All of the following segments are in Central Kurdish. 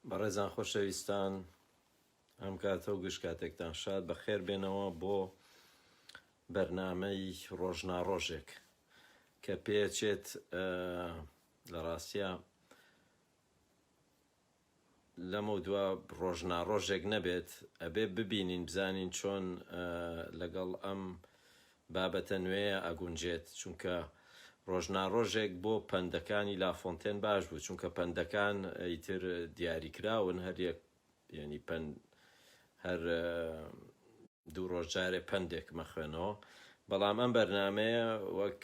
بەڕێزان خۆشەویستان ئەم کاتە و گشت کاتێکتان شاد بەخێر بێنەوە بۆ بەرنامەی ڕۆژناڕۆژێک کە پێچێت لە ڕاستیە لەمە دووە ڕۆژناڕۆژێک نەبێت ئەبێ ببینین بزانین چۆن لەگەڵ ئەم بابەتە نوێیە ئەگونجێت چونکە ڕۆژناڕۆژێک بۆ پەندەکانی لافۆنتێن باش بوو چونکە پەندەکان ئیتر دیاریکراون هەر یەک ینی هەر دوو ڕۆژجارێ پەندێک مەخوێنەوە بەڵام ئەم بەرنامەیە وەک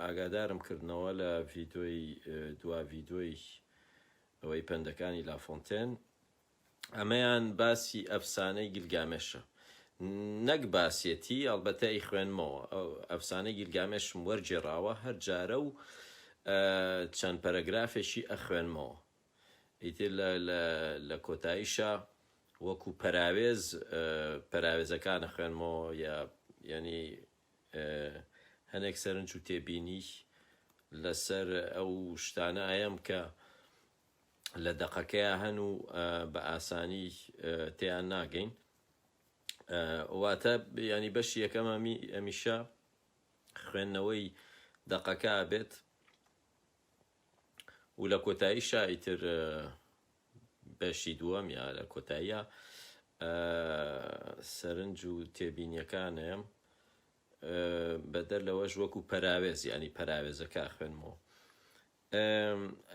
ئاگادارم کردنەوە لە ڤیدۆی دوا ڤیدۆی ئەوەی پەندەکانی لافۆنتێن ئەمەیان باسی ئەفسانەی گیلگامێشە نەک باسیەتی ئەڵبەتە ئەی خوێنمەوە ئەفسانەی گیلگامێشم وەرجێڕاوە هەر جارە و چەند پەرەگرافێکی ئەخوێنمەوە ئیتر لە کۆتاییشە وەکو پەراوێزەکانە خوێنمەوە ینی هەنێک سەرنج و تێبینی لەسەر ئەو شتانە ئایم کە لە دەقەکەیە هەن و بە ئاسانی تێیان ناگەین واتە ینی بەشی یەکەم ئەمیشە خوێندنەوەی دەقەکە بێت و لە کۆتاییشە ئیتر بەشی دووەم یا لە کۆتاییە سەرنج و تێبینیەکانەیە بەدەر لەوەش وەکو پەراوێز ینی پەراوێزەکە خوێنمەوە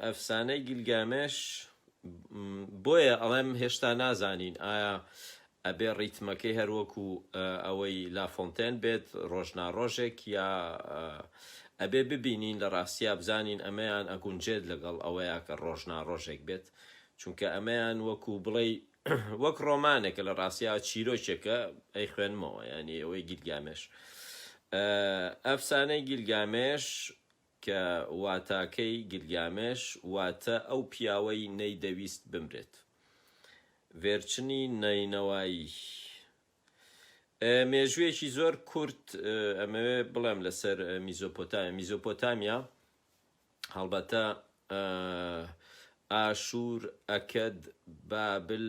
ئەفسانەی گیلگامێش بۆیە ئەڵێم هێشتا نازانین ئایا ئەبێ ڕیتمەکەی هەروەکو ئەوەی لافۆنتێن بێت ڕۆژناڕۆژێک یا ئەبێ ببینین لە ڕاستیا بزانین ئەمەیان ئەگونجێت لەگەڵ ئەوەیە کە ڕۆژناڕۆژێک بێت چونکە ئەمەیان وەکو بڵێ وەک ڕۆمانێکە لە ڕاستیا چیرۆکێکە ئەی خوێنمەوە ینی ئەوەی گیلگامێش ئەفسانەی گیلگامێش کە واتاکەی گیلگامێش واتە ئەو پیاوەی نەیدەویست بمرێت ڤێرچنی نەینەوایی مێژوویەکی زۆر کورت ئەمەوێ بڵێم لەسەر میزۆپۆتامیا هەڵبەتە ئاشور ئەکەد بابل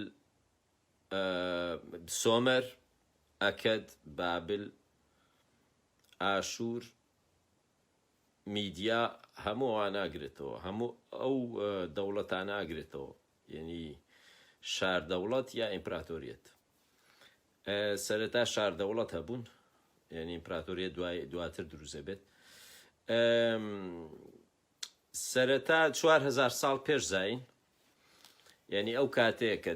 سۆمەر ئەکەد بابل ئاشور میدیا هەمووان ناگرێتەوە هەموو ئەو دەوڵەتان ناگرێتەوە یعنی شاردەوڵەت یا ئیمپراتۆریەت سەرەتا شاردەوڵەت هەبوون یعنی ئیمپراتۆریەت دواتر دروزە بێت سەرەتا 4000 ساڵ پێش زاین یعنی ئەو کاتەیە کە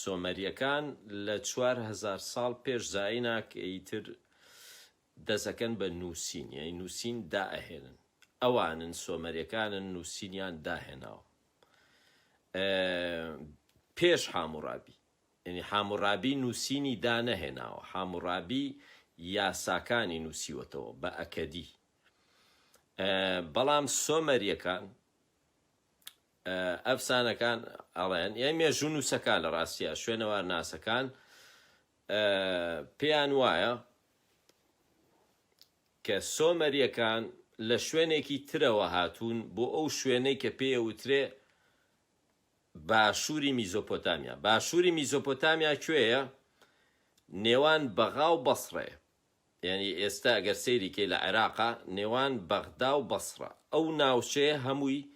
سۆمەریەکان لە 4000 ساڵ پێش زاینە کە ئیتر دەسەکەن بە نووسین یعنی نووسین دائەهێنن ئەوانن سۆمەریەکانن نووسینیان داهێناوە پێش حاموڕابی یعنی حاموڕابی نووسینی دانەهێناوە حاموڕابی یاساکانی نووسیوەتەوە بە ئەکەدی بەڵام سۆمەریەکان ئەفسانەکان ئەڵێن یان مێژوو نووسەکان لە ڕاستیە شوێنەوار ناسەکان پێیان وایە کە سۆمەریەکان لە شوێنێکی ترەوە هاتوون بۆ ئەو شوێنەی کە پێوترێ باشووری میزۆپۆتامیا باشووری میزۆپۆتامیا کوێیە نێوان بەغا و بەسڕێ یعنی ئێستا ئەگەر سەیریکەی لە عێراقا نێوان بەغدا و بەسڕە ئەو ناوچەیە هەمووی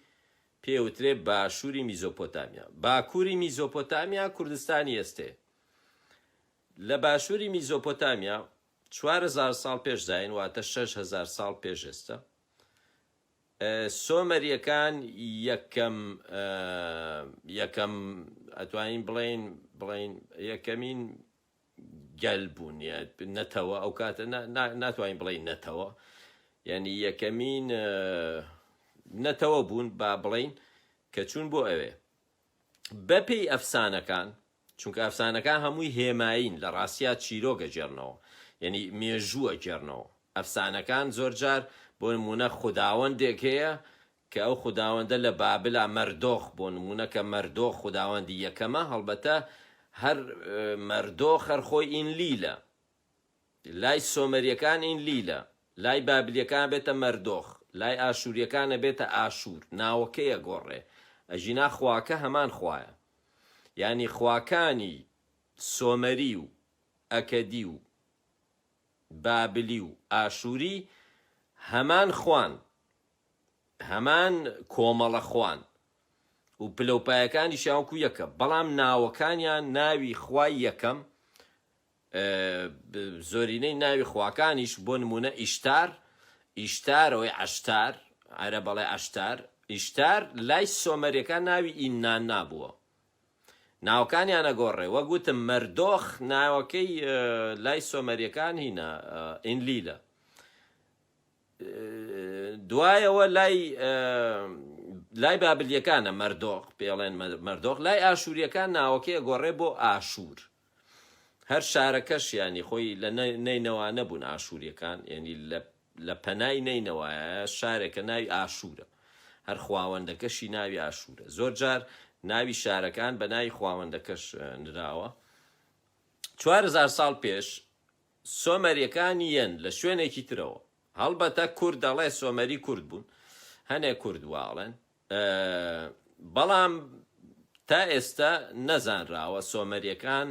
پێوترێ باشووری میزۆپۆتامیا باکووری میزۆپۆتامیا کوردستانی ئێستێ لە باشووری میزۆپۆتامیا 4000 ساڵ پێش زاین واتە 6000 ساڵ پێش ئێستا سۆمەریەکان یەکەم ئەتوانین بڵێن یەکەمین گەل بوون نەتەوە ئەو کاتە ناتوانین بڵێن نەتەوە یعنی یەکەمین نەتەوە بوون با بڵێن کە چوون بۆ ئەوێ بەپێی ئەفسانەکان چونکە ئەفسانەکان هەمووی هێماین لە ڕاستیا چیرۆگە جێڕنەوە یعنی مێژووە جێڕنەوە ئەفسانەکان زۆر جار بۆ نمونە خوداوەندێک هەیە کە ئەو خوداوەندە لە بابلا مەردۆخ بۆ نمونە کە مەردۆخ خوداوەندی یەکەمە هەڵبەتە هەر مەردۆخ هەرخۆی ئینلیلە لای سۆمەریەکان ئینلیلە لای بابلیەکان بێتە مەردۆخ لای ئاشوریەکانە بێتە ئاشور ناوەکەیە گۆڕێ ئەژینا خواکە هەمان خوایە یعنی خواکانی سۆمەری و ئەکەدی و بابلی و ئاشووری هەمان خوان، هەمان کۆمەڵە خوان و پلەپایەکانی شاوکو یەکە، بەڵام ناوەکانیان ناوی خوای یەکەم، زۆرینەی ناوی خواکانیش بۆ نمونە ئیشتارەوەی عەشتار، عەرە بەڵێ عەشتار، ئیشتار لای سۆمەریەکان ناوی ئینان نابووە، ناوەکانیان ئەگۆڕێ. وەک گوتم مەردۆخ ناوەکەی لای سۆمەریەکان هینە ئینلیلە، دوایەوە لای بابلیەکانە مەردۆخ پێڵێن مەردۆخ، لای ئاشووریەکان ناوەکەی ئەگۆڕێ بۆ ئاشوور. هەر شارەکەش ینی خۆی لە نەینەوە نەبوون ئاشووریەکان، ینی لە پەنای نەینەوەیە شارێکە ناوی ئاشوورە، هەر خواوەندەکەشی ناوی ئاشوورە. زۆر جار ناوی شارەکان بە ناوی خواوەندەکەش نراوە. 4000 ساڵ پێش سۆمەریەکانی یەن لە شوێنێکی ترەوە، هەڵبەتە کورد دەڵێ سۆمەری کورد بوون، هەنێ کورد واڵێن، بەڵام تا ئێستا نەزانراوە سۆمەریەکان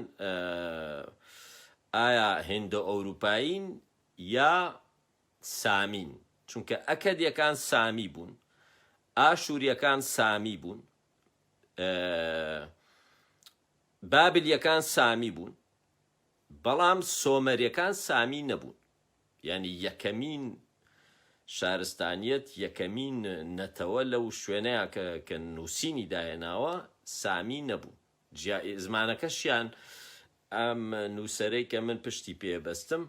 ئایا هیندۆ ئەوروپاین یا سامین، چونکە ئەکەدیەکان سامی بوون، ئاشووریەکان سامی بوون، بابلیەکان سامی بوون، بەڵام سۆمەریەکان سامی نەبوون. یعنی یەکەمین شارستانیەت، یەکەمین نەتەوە لەو شوێنەیە کە نووسینی داهێناوە سامی نەبوو. زمانەکەشیان ئەم نووسەرەی کە من پشتی پێبەستم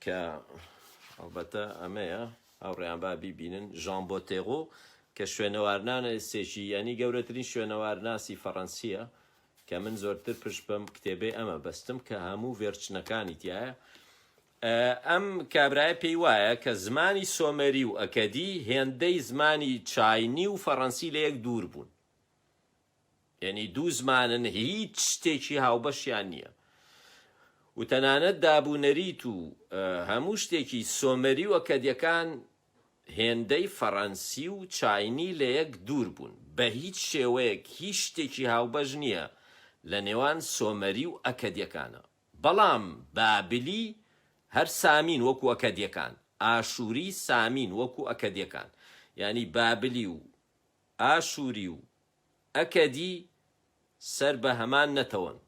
کە ئەڵبەتە ئەمەیە هاوڕێیان با بیبینن، ژان بۆتێغۆ کە شوێنەوارنانە سێژیانی گەورەترین شوێنەوارناسی فەڕەنسیە، کە من زۆرتر پشت بەم کتێبەی ئەمە بەستم کە هەموو ڤێرچنەکانی تایە. ئەم کابرایە پێی وایە کە زمانی سۆمەری و ئەکەدی هێندەی زمانی چاینی و فەڕەنسی لە یەک دوور بوون، یعنی دوو زمانن هیچ شتێکی هاوبەشیان نییە، و تەنانەت دابوونەریت و هەموو شتێکی سۆمەری و ئەکەدیەکان هێندەی فەڕەنسی و چاینی لە یەک دوور بوون، بە هیچ شێوەیەک هیچ شتێکی هاوبەش نییە لە نێوان سۆمەری و ئەکەدیەکانە. بەڵام بابلی هەر سامین وەکو ئەکەدیەکان، ئاشووری سامین وەکو ئەکەدیەکان، یعنی بابلی و ئاشووری و ئەکەدی سەر بە هەمان نەتەوەن،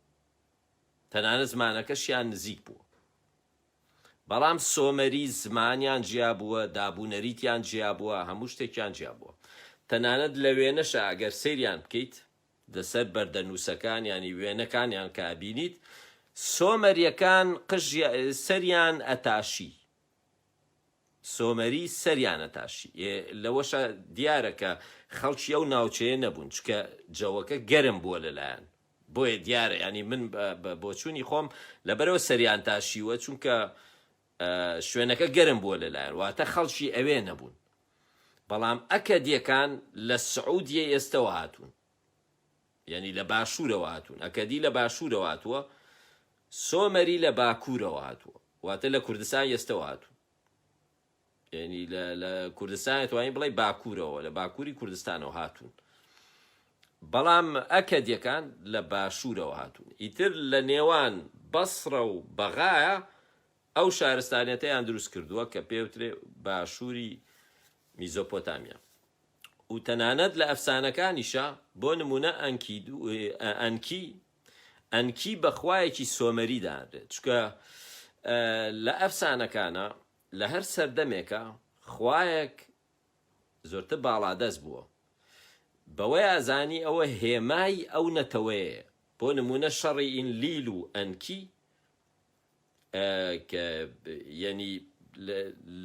تەنانەت زمانەکەشیان نزیک بووە، بەڵام سۆمەری زمانیان جیا بووە، دابوونەریتیان جیا بووە، هەموو شتێکیان جیا بووە. تەنانەت لە وێنەشە ئەگەر سەیریان بکەیت دەسەر بەردەنووسەکان ینی وێنەکانیان کابینیت، سۆمەریەکان سەریان ئەتاشی، سۆمەری سەریان ئەتاشی. لەوەشە دیارە کە خەڵکی ئەو ناوچەیە نەبوون، چکە جەوەکە گەرم بووە لەلایەن، بۆیە دیارە ینی من بۆچوونی خۆم لەبەرەوە سەریان تاشیوە، چونکە شوێنەکە گەرم بووە لەلایەن، واتە خەڵکی ئەوێ نەبوون. بەڵام ئەکەدیەکان لە سعودیە ئێستەوە هاتوون، یعنی لە باشوورەوە هاتوون، ئەکەدی لە باشوورەوە هاتووە، سۆمەری لە باکوورەوە هاتووە، واتە لە کوردستان ئێستەوە هاتوون، یعنی لە کوردستان توانین بڵێ باکوورەوە، لە باکووری کوردستانەوە هاتوون، بەڵام ئەکەدیەکان لە باشوورەوە هاتوون. ئیتر لە نێوان بەسڕە و بەغایە ئەو شارستانیەتەیان دروست کردووە کە پێوترێ باشووری میزۆپۆتامیا. و تەنانەت لە ئەفسانەکانیشە، بۆ نمونە ئەنکی بەخوایەکی سۆمەری دانرێت، چکە لە ئەفسانەکانە لە هەر سەردەمێکە خوایەک زۆرتر باڵادەست بووە، بەوەی ئازانی ئەوە هێمای ئەو نەتەوەیە. بۆ نمونە شەڕی ئینلیل و ئەنکی کە یعنی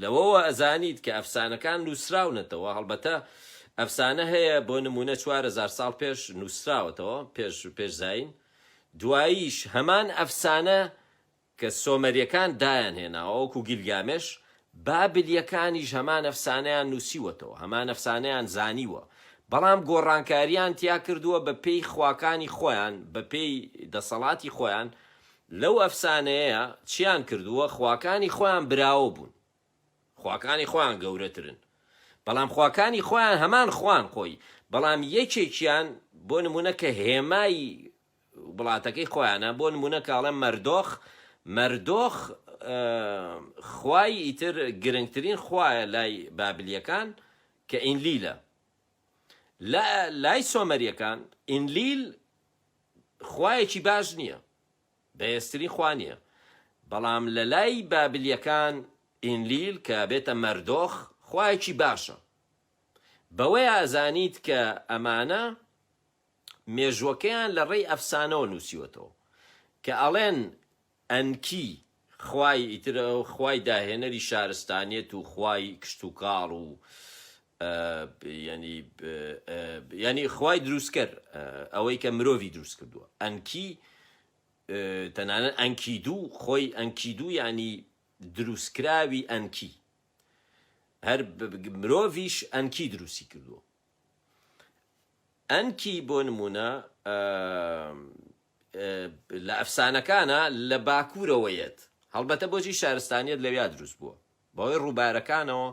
لەوەوە ئەزانیت کە ئەفسانەکان نووسراونەتەوە، هەڵبەتە ئەفسانە هەیە بۆ نمونە 4000 ساڵ پێش نووسراوەتەوە پێش زاین، دواییش هەمان ئەفسانە کە سۆمەریەکان دایان هێناوە وەکو گیلگامێش، بابلیەکانیش هەمان ئەفسانەیان نووسیوەتەوە، هەمان ئەفسانەیان زانیوە، بەڵام گۆڕانکاریان تیا کردووە بە پێی خواکانی خۆیان، بە پێی دەسەڵاتی خۆیان. لەو ئەفسانەیە چیان کردووە؟ خواکانی خۆیان براوە بوون، خواکانی خۆیان گەورەترن، بەڵام خواکانی خۆیان هەمان خوان خۆی، بەڵام یەکێکیان بۆ نمونە کە هێمای وڵاتەکەی خۆیانە، بۆ نمونە کاڵێ مەردۆخ خوای ئیتر گرنگترین خوایە لای بابلیەکان کە ئینلیلە. لای سۆمەریەکان ئینلیل خوایەکی باش نییە، بەهێزترین خوا نییە، بەڵام لە لای بابلیەکان ئینلیل کە بێتە مەردۆخ خوایەکی باشە. بەوەی ئازانیت کە ئەمانە مێژوەکەیان لە ڕێی ئەفسانەوە نووسیوەتەوە کە ئەڵێن ئەنکی خوای ئیتر خوای داهێنەری شارستانیەت و خوای کشت و کاڵ و ینی خوای دروستکەر، ئەوەی کە مرۆڤی دروست کردووە. ئەنکی تەنانەت ئەنکیدوو، خۆی ئەنکیدوو ینی دروستکراوی ئەنکی، هەر مرۆڤیش ئەنکی دروستی کردووە. ئەنکی بۆ نمونە لە ئەفسانەکانە لە باکوورەوەیەت، هەڵبەتە بۆچی شارستانیەت لەویا دروست بووە، بەوەی ڕووبارەکانەوە.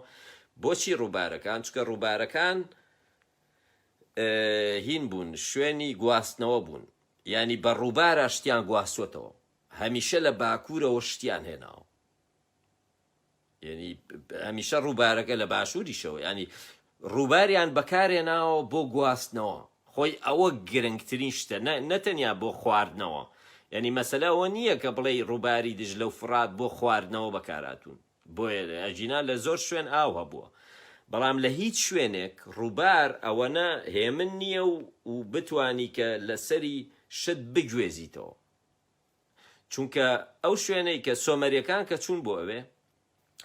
بۆچی ڕووبارەکان؟ چکە ڕووبارەکان هین بوون، شوێنی گواستنەوە بوون، ینی بە ڕووبارە شتیان گواستوەتەوە، هەمیشە لە باکوورەوە شتیان هێناوە، ینی هەمیشە ڕووبارەکە لە باشووریشەوە، ینی ڕووباریان بەکارهێناوە بۆ گواستنەوە. خۆی ئەوە گرنگترین شتە، نەتەنیا بۆ خواردنەوە. ینی مەسەلە ئەوە نییە کە بڵێ ڕووباری دژلە و فرات بۆ خواردنەوە بەکارهاتوون، بۆیە ئەجینا لە زۆر شوێن ئاو هەبووە، بەڵام لە هیچ شوێنێک ڕووبار ئەوەنە هێمن نییە و بتوانی کە لەسەری شت بگوێزیتەوە. چونکە ئەو شوێنەی کە سۆمەریەکان کە چوون بۆ ئەوێ،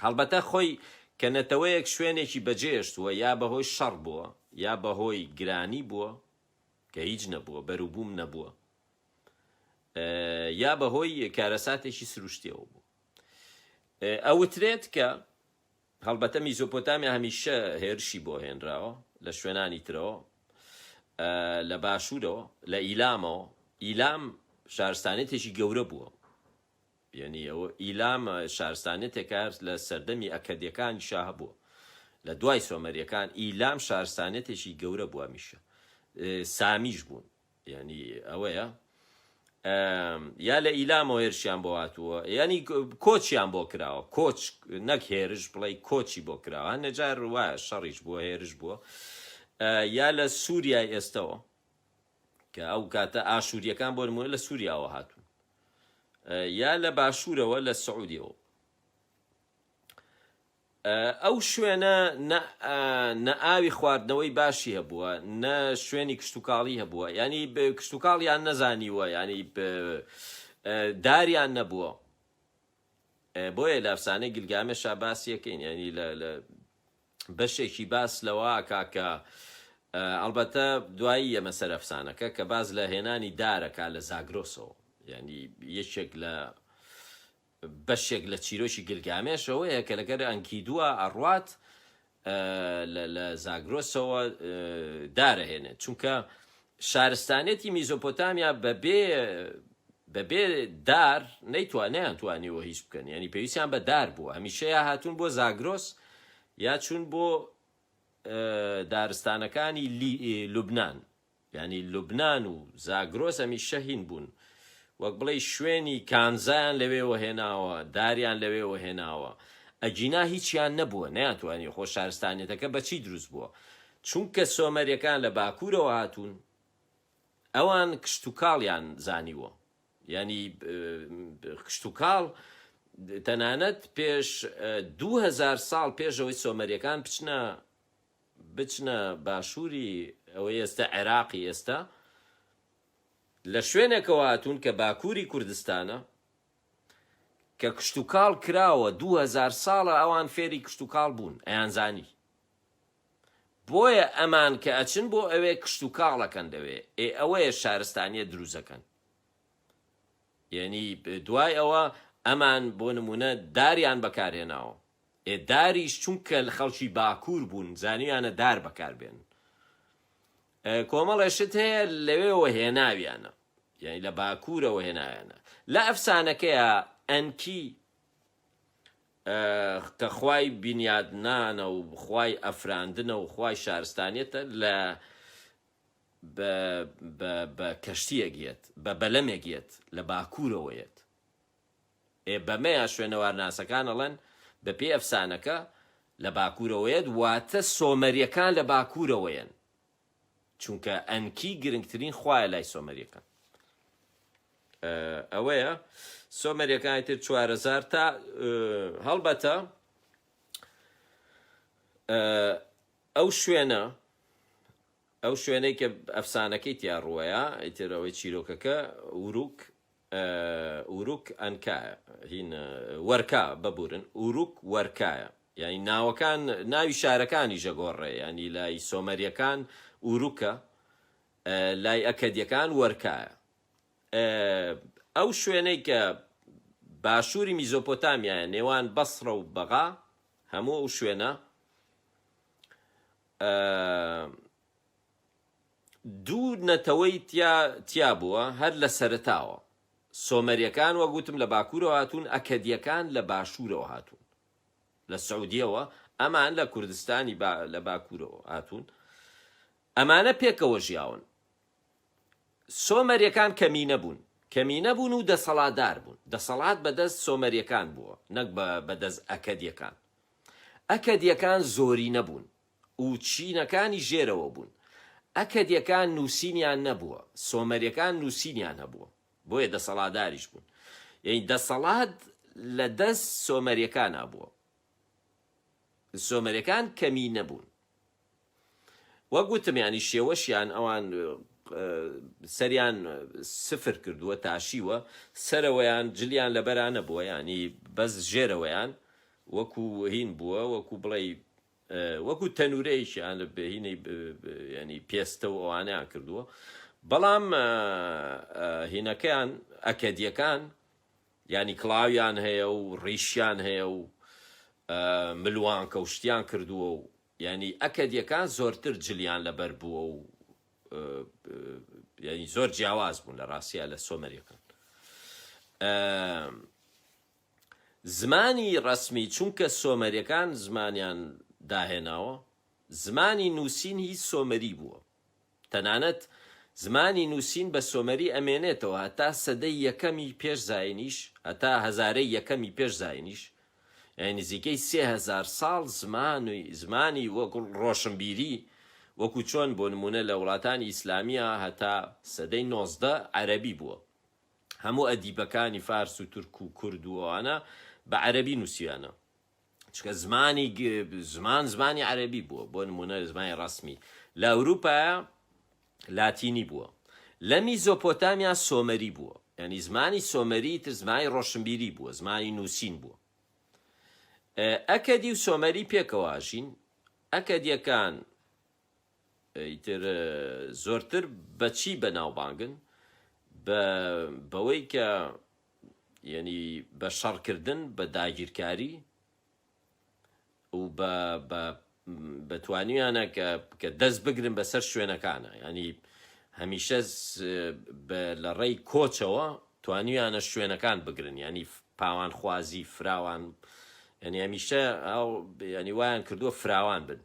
هەڵبەتە خۆی کە نەتەوەیەک شوێنێکی بەجێشتووە، یا بەهۆی شەڕ بووە، یا بەهۆی گرانی بووە کە هیچ نەبووە، بەروبووم نەبووە، یا بەهۆی کارەساتێکی سروشتیەوە بوو. ئەوترێت کە هەڵبەتە میزۆپۆتامیا هەمیشە هێرشی بۆ هێنراوە لە شوێنانی ترەوە، لە باشوورەوە، لە ئیلامەوە. ئیلام شارستانێتێکی گەورە بووە، یعنی ئەوە ئیلام شارستانێتێکە لە سەردەمی ئەکەدیەکانی شا هەبووە. لە دوای سۆمەریەکان ئیلام شارستانێتێکی گەورە بووە، میشە سامیش بوون، یعنی ئەوەیە یا لە ئیلامەوە هێرشیان بۆ هاتووە، ینی کۆچیان بۆ کراوە، کۆچ نەک هێرش بڵێ کۆچی بۆ کراوە، نەجار وایە شەڕیش بووە، هێرش بووە. یا لە سووریای ئێستەوە کە ئەو کاتە ئاشووریەکان بۆ نمونە لە سووریاوە هاتوون، یا لە باشوورەوە لە سعودیەوە. ئەو شوێنە نە ئاوی خواردنەوەی باشی هەبووە، نە شوێنی کشتتوکاڵی هەبووە، ینی کشتتوکاڵیان نەزانیوە، ینی داریان نەبووە. بۆیە لە ئەفسانەی گیلگامێشا باسیەکەین، ینی لە بەشێکی باس لەوە کاکە ئەڵبەتە دوایی ئەمە سەر ئەفسانەکە کە باز لە هێنانی دارەکە لە زاگرۆسەوە، ینی یەکێک لە بەشێک لە چیرۆکی گیلگامێشەوەیە کە لەگەر ئەنکیدووە ئەڕوات لە زاگرۆسەوە دارەهێنێت، چونکە شارستانێتی میزۆپۆتامیا بەبێ دار نەیانتوانیوە هیچ بکەن، ینی پێویستیان بە دار بووە، هەمیشە یا هاتوون بۆ زاگرۆس یا چوون بۆ دارستانەکانی لوبنان، ینی لوبنان و زاگرۆس هەمیشە هین بوون، وەک بڵێ شوێنی کانزایان لەوێوە هێناوە، داریان لەوێوە هێناوە، ئەجینا هیچیان نەبووە، نەیانتوانی خۆ شارستانیەتەکە بەچی دروست بووە، چونکە سۆمەریەکان لە باکوورەوە هاتوون، ئەوان کشتتوکاڵیان زانیوە، ینی کشتتوکاڵ تەنانەت پێش 2000 ساڵ پێشەوەی سۆمەریەکان بچنە باشووری ئەوەی ئێستا عێراقی ئێستا، لە شوێنێکەوە هاتوون کە باکووری کوردستانە، کە کشتتوکاڵ کراوە 2000 ساڵە ئەوان فێری کشتتوکاڵ بوون، ئەیانزانی. بۆیە ئەمان کە ئەچن بۆ ئەوێ کشتتوکاڵەکەن دەوێ، ئەوەیە شارستانیە دروزەکەن. یعنی دوای ئەوە ئەمان بۆ نمونە داریان بەکارهێناوە، داریش چونکە خەڵکی باکوور بوون زانیویانە دار بەکاربێن، کۆمەڵێشت هەیە لەوێەوە هێناویانە، یعنی لە باکوورەوە هێناویانە. لە ئەفسانەکەیە ئەنکی کە خوای بینیادنانە و خوای ئەفراندنە و خوای شارستانیەتە، بە کەشتیەگێت بە بەلەمێگێت لە باکوورەوەیەت بەمەیە شوێنەوارناسەکان ئەڵەن بە پێی ئەفسانەکە لە باکوورەوەیەت واتە سۆمەریەکان لە باکوورەوەیەن چونکە ئەنکی گرنگترین خوایە لای سۆمەریەکان ئەوەیە سۆمەریەکانی تر 4000 تا هەڵبەتە ئەو شوێنەی کە ئەفسانەکەی تیا ڕوەیە ئیترەوەی چیرۆکەکە ئوروک ئەنکایە هین وەرکا ببورن ئوروک وەرکایە یعنی ناوەکان ناوی شارەکانی ژەگۆڕێ ینی لای سۆمەریەکان ئوروکە لای ئەکەدیەکان وەرکایە ئەو شوێنەی کە باشووری میزۆپۆتامیایە نێوان بەسڕە و بەغا هەموو ئەو شوێنە دوو نەتەوەی تیا بووە هەر لە سەرتاوە سۆمەریەکان وە گوتم لە باکوورەوە هاتوون ئەکەدیەکان لە باشوورەوە هاتوون لە سعودیەوە ئەمان لە کوردستانی لە باکوورەوە هاتوون ئەمانە پێکەوە ژیاون سۆمەریەکان کەمینە بوون و دەسەڵاتدار بوون دەسەڵات بەدەست سۆمەریەکان بووە نەک بەدەست ئەکەدیەکان ئەکەدیەکان زۆری نەبوون و چینەکانی ژێرەوە بوون ئەکەدیەکان نووسینیان نەبووە سۆمەریەکان نووسینیان هەبووە بۆیە دەسەڵاتداریش بوون یعنی دەسەڵات لە دەست سۆمەریەکان هەبووە سۆمەریەکان کەمی نەبوون وە گوتم ینی شێوەشیان ئەوان سەریان سفر کردووە تاشیوە سەرەوەیان جلیان لەبەران نەبووە ینی بەس ژێرەوەیان وەکو هین بووە وەکو بڵێ وەکو تەنورەیەکیان لە بهینەی ینی پێستە و ئەوانیان کردووە بەڵام هینەکەیان ئەکەدیەکان ینی کڵاویان هەیە و ڕیشیان هەیە و ملوان کەوشتیان کردووە و ینی ئەکەدیەکان زۆرتر جلیان لەبەر بووە و ینی زۆر جیاواز بوون لە ڕاستیە لە سۆمەریەکان زمانی ڕەسمی چونکە سۆمەریەکان زمانیان داهێناوە زمانی نووسین هیچ سۆمەری بووە تەنانەت زمانی نووسین بە سۆمەری ئەمێنێتەوە هەتا سەدەی یەکەمی پێش زاینیش هەتا هەزارەی یەکەمی پێش زاینیش یعنی نزیکەی 3000 ساڵ زمانی وەکو ڕۆشنبیری وەکو چۆن بۆ نمونە لە وڵاتانی ئیسلامیە هەتا سەدەی 19 عەرەبی بووە هەموو ئەدیبەکانی فارس و تورک و کورد و ئەوانە بە عەرەبی نووسیانە چکە زمانی عەرەبی بووە بۆ نمونە زمانی ڕەسمی لە ئەوروپایە لاتینی بووە لە میزۆپۆتامیا سۆمەری بووە یعنی زمانی سۆمەری تر زمانی ڕۆشنبیری بووە زمانی نووسین بووە ئەکەدی و سۆمەری پێکەواژین ئەکەدیەکان ئیتر زۆرتر بەچی بەناوبانگن بەوەی کە ینی بە شەڕکردن بە داگیرکاری و بە توانیانە کە دەست بگرن بەسەر شوێنەکانە ینی هەمیشە لە ڕێی کۆچەوە توانیانە شوێنەکان بگرن ینی پاوان خوازی فراوان ینی هەمیشە ینی وایان کردووە فراوان بن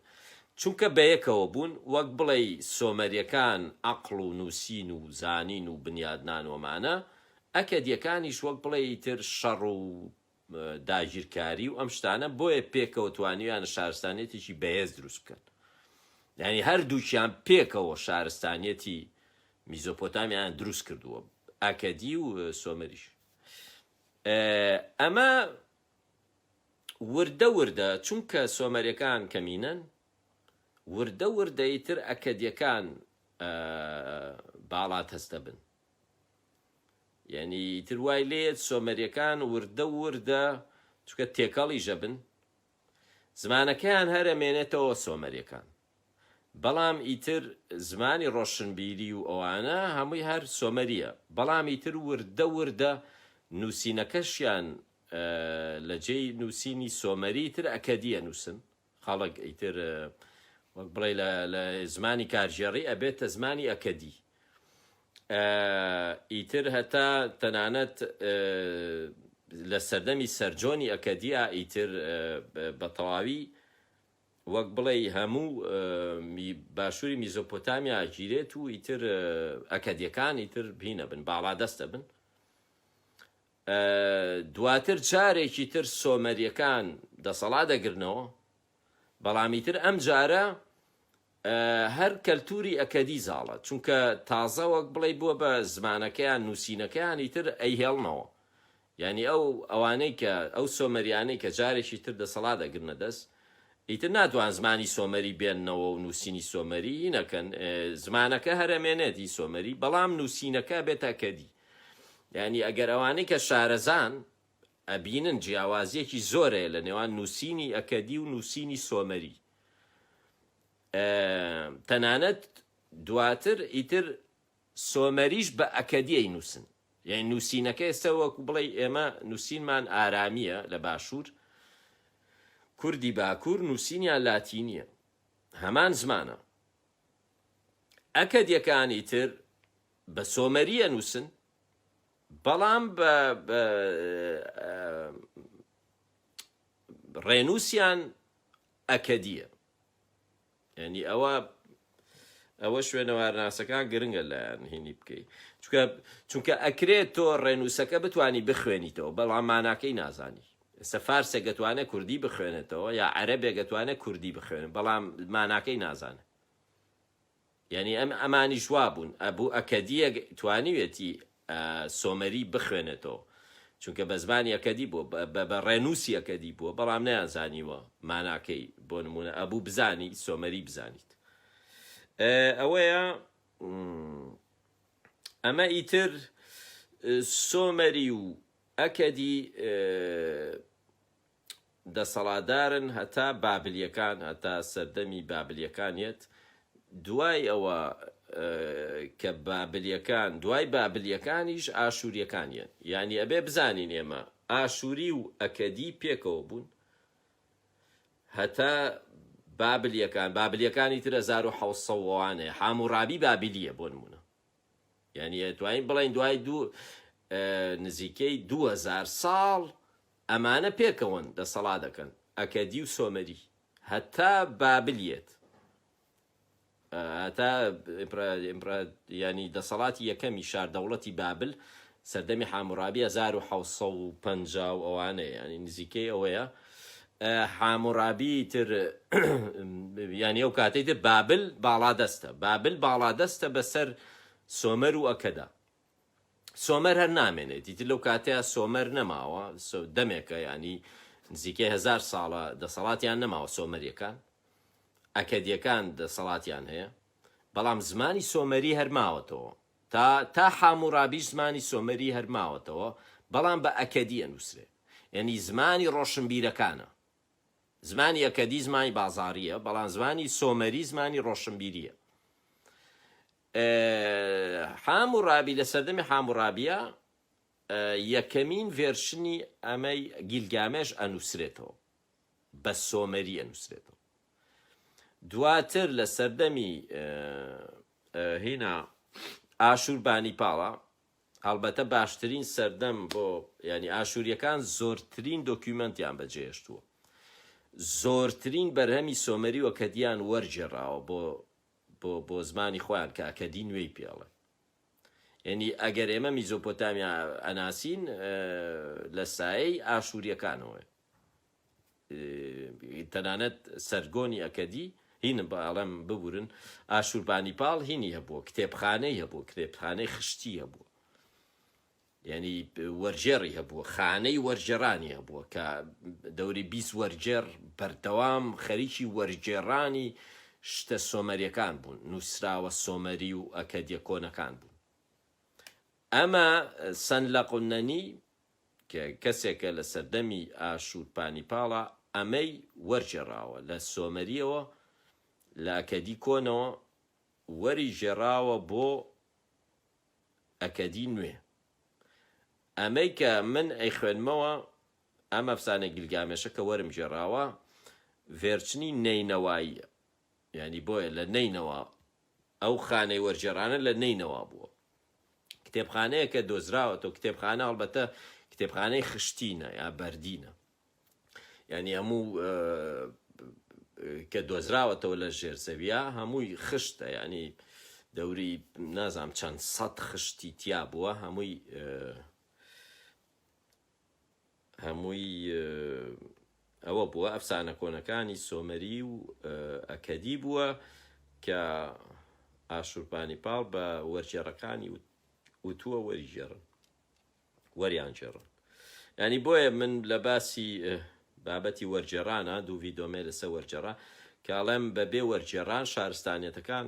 چونکە بەیەکەوە بوون وەک بڵێ سۆمەریەکان عەقڵ و نووسین و زانین و بنیادنان وەمانە ئەکەدیەکانیش وەک بڵێ ئیتر شەڕ و داگیرکاری و ئەم شتانە بۆیە پێکەوە توانیویانە شارستانیەتێکی بەهێز دروست بکەن یعنی هەردووکیان پێکەوە شارستانیەتی میزۆپۆتامیان دروست کردووە ئەکەدی و سۆمەریش ئەمە وردە چونکە سۆمەریەکان کەمینەن وردە ئیتر ئەکەدیەکان باڵات هەستە بن یعنی ئیتر وای لێت سۆمەریەکان وردە چونکە تێکەڵی ژەبن زمانەکەیان هەرەمێنێتەوە سۆمەریەکان بەڵام ئیتر زمانی ڕۆشنبیری و ئەوانە هەمووی هەر سۆمەریە بەڵام ئیتر وردە نووسینەکەشیان لە جێی نووسینی سۆمەری تر ئەکەدیە نووسن خەڵک ئیتر وەک بڵێ لە زمانی کارژێڕی ئەبێتە زمانی ئەکەدی ئیتر هەتا تەنانەت لە سەردەمی سەرجۆنی ئەکەدیە ئیتر بە تەواوی وەک بڵێ هەموو باشووری میزۆپۆتامیا گیرێت و ئیتر ئەکەدیەکان ئیتر بینە بن باڵا دەستە بن. دواتر جارێکی تر سۆمەریەکان دەسەڵات دەگرنەوە، بەڵامیتر ئەم جارە هەر کەلتوری ئەکەدی زاڵە، چونکە تازە وەک بڵێ بووە بە زمانەکەیان نووسینەکەیان ئیتر ئەیهێڵنەوە. یعنی ئەوانەی کە ئەو سۆمەریانەی کە جارێکی تر دەسەڵات دەگرنە دەست ئیتر ناتوان زمانی سۆمەری بێننەوە و نووسینی سۆمەری نەکەن، زمانەکە هەرەمێنێتی سۆمەری، بەڵام نووسینەکە بێتە ئەکەدی. یعنی ئەگەر ئەوانەی کە شارەزان ئەبینن جیاوازیەکی زۆرەیە لە نێوان نووسینی ئەکەدی و نووسینی سۆمەری. تەنانەت دواتر ئیتر سۆمەریش بە ئەکەدیەی نووسن، یعنی نووسینەکە ئێستا وەکو بڵێ ئێمە نووسینمان ئارامیە لە باشوور، کوردی باکوور نووسینیان لاتینیە، هەمان زمانە. ئەکەدیەکانی تر بە سۆمەریە نووسن، بەڵام بە ڕێنووسیان ئەکەدیە. یعنی ئەوە شوێنەوارناسەکان گرنگە لایەن هینی بکەیت، چونکە ئەکرێت تۆ ڕێنووسەکە بتانی بخوێنیتەوە، بەڵام ماناکەی نازانی. ئێستا فارسێک دەتوانێت کوردی بخوێنێتەوە یا عەرەبێک دەتوانێت کوردی بخوێنێت، بەڵام ماناکەی نازانێت. یعنی ئەمانی ژوا بوون، ئەبوو ئەکەدیە توانیوێتی سۆمەری بخوێنێتەوە، چونکە بە زمانی ئەکەدی بووە، بە ڕێنووسی ئەکەدی بووە، بەڵام نەیانزانیوە ماناکەی. بۆ نمونە ئەبوو بزانی سۆمەری بزانیت. ئەوەیە ئەمە ئیتر سۆمەری و ئەکەدی دەسەڵاتدارن هەتا بابلیەکان، هەتا سەردەمی بابلیەکانیت. دوای ئەوە کە بابلیەکان، دوای بابلیەکانیش ئاشوریەکانیان. یعنی ئەبێ بزانین ئێمە ئاشوری و ئەکەدی پێکەوە بوون هەتا بابلیەکانی تر 1700 حاموڕابی بابلیە بۆ نمونە. یعنی توانین بڵین دوای نزیکەی 2000 ساڵ ئەمانە پێکەوەن دەسەڵات دەکەن، ئەکەدی و سۆمەری، هەتا بابلیێت، هەتا ینی دەسەڵاتی یەکەمی شاردەوڵەتی بابل سەردەمی حاموڕابی 1750 ئەوانەیە، ینی نزیکەی ئەوەیە. حاموڕابی تر ینی ئەو کاتەی تر بابل باڵادەستە بەسەر سۆمەر و ئەکەدا. سۆمەر هەر نامێنێت، دیتر لەو کاتەیە سۆمەر نەماوە، دەمێکە، ینی نزیکەی 1000 ساڵە دەسەڵاتیان نەماوە سۆمەریەکان. ئەکەدیەکان دەسەڵاتیان هەیە، بەڵام زمانی سۆمەری هەرماوەتەوە، تا حاموڕابیش زمانی سۆمەری هەرماوەتەوە، بەڵام بە ئەکەدیە نووسرێ. یعنی زمانی ڕۆشنبیرەکانە. زمانی ئەکەدی زمانی بازاریە، بەڵام زمانی سۆمەری زمانی ڕۆشنبیریە. حاموڕابی لە سەردەمی حاموڕابیە یەکەمین ڤێرشنی ئەمەی گیلگامێش ئەنووسرێتەوە، بە سۆمەری ئەنووسرێتەوە. دواتر لە سەردەمی هینا ئاشوربانیپاڵە، هەڵبەتە باشترین سەردەم بۆ، ینی ئاشوریەکان زۆرترین دۆکیومنتیان بەجێهێشتووە، زۆرترین بەرهەمی سۆمەری و ئەکەدیان وەرجێڕاوە بۆ زمانی خۆیان کە ئەکەدی نوێی پێڵێ. یعنی ئەگەر ئێمە میزۆپۆتامیا ئەناسین لە سایەی ئاشوریەکانەوە، تەنانەت سەرگۆنی ئەکەدی هینم بەڵام ببورن، ئاشوربانیپاڵ هینی هەبووە، کتێبخانەی هەبووە، کتێبخانەی خشتی هەبووە، یعنی وەرجێڕی هەبووە، خانەی وەرجێڕانی هەبووە کە دەوری 20 وەرجێڕ بەردەوام خەریکی وەرجێڕانی شتە سۆمەریەکان بوون، نووسراوە سۆمەری و ئەکەدیە کۆنەکان بوون. ئەمە سەنلەقونەنی کە کەسێکە لە سەردەمی ئاشوربانیپاڵە ئەمەی وەرجێڕاوە لە سۆمەریەوە، لە ئەکەدی کۆنەوە وەری ژێڕاوە بۆ ئەکەدی نوێ. ئەمەی کە من ئەی خوێنمەوە، ئەم ئەفسانە گیلگامێشە کە وەرم ژێڕاوە ڤێرچنی نەینەواییە، یعنی بۆیە لە نەینەوە ئەو خانەی وەرجێڕانە لە نەینەوە بووە. کتێبخانەیە کە دۆزراوەتەوە، کتێبخانە هەڵبەتە کتێبخانەی خشتینە یا بەردینە، یعنی هەموو کە دۆزراوەتەوە لە ژێر زەویە هەمووی خشتە، ینی دەوری نازام چەند سەد خشتی تیا بووە، هەمووی ئەوە بووە ئەفسانە کۆنەکانی سۆمەری و ئەکەدی بووە کە ئاشوربانیپاڵ بە وەرجێڕەکانی وتووە وەریان جێڕن. ینی بۆیە من لە باسی بابەتی وەرجێڕانە دوو ڤیدۆمێ لەسەر وەرجێڕا کاڵێم بەبێ وەرجێڕان شارستانیەتەکان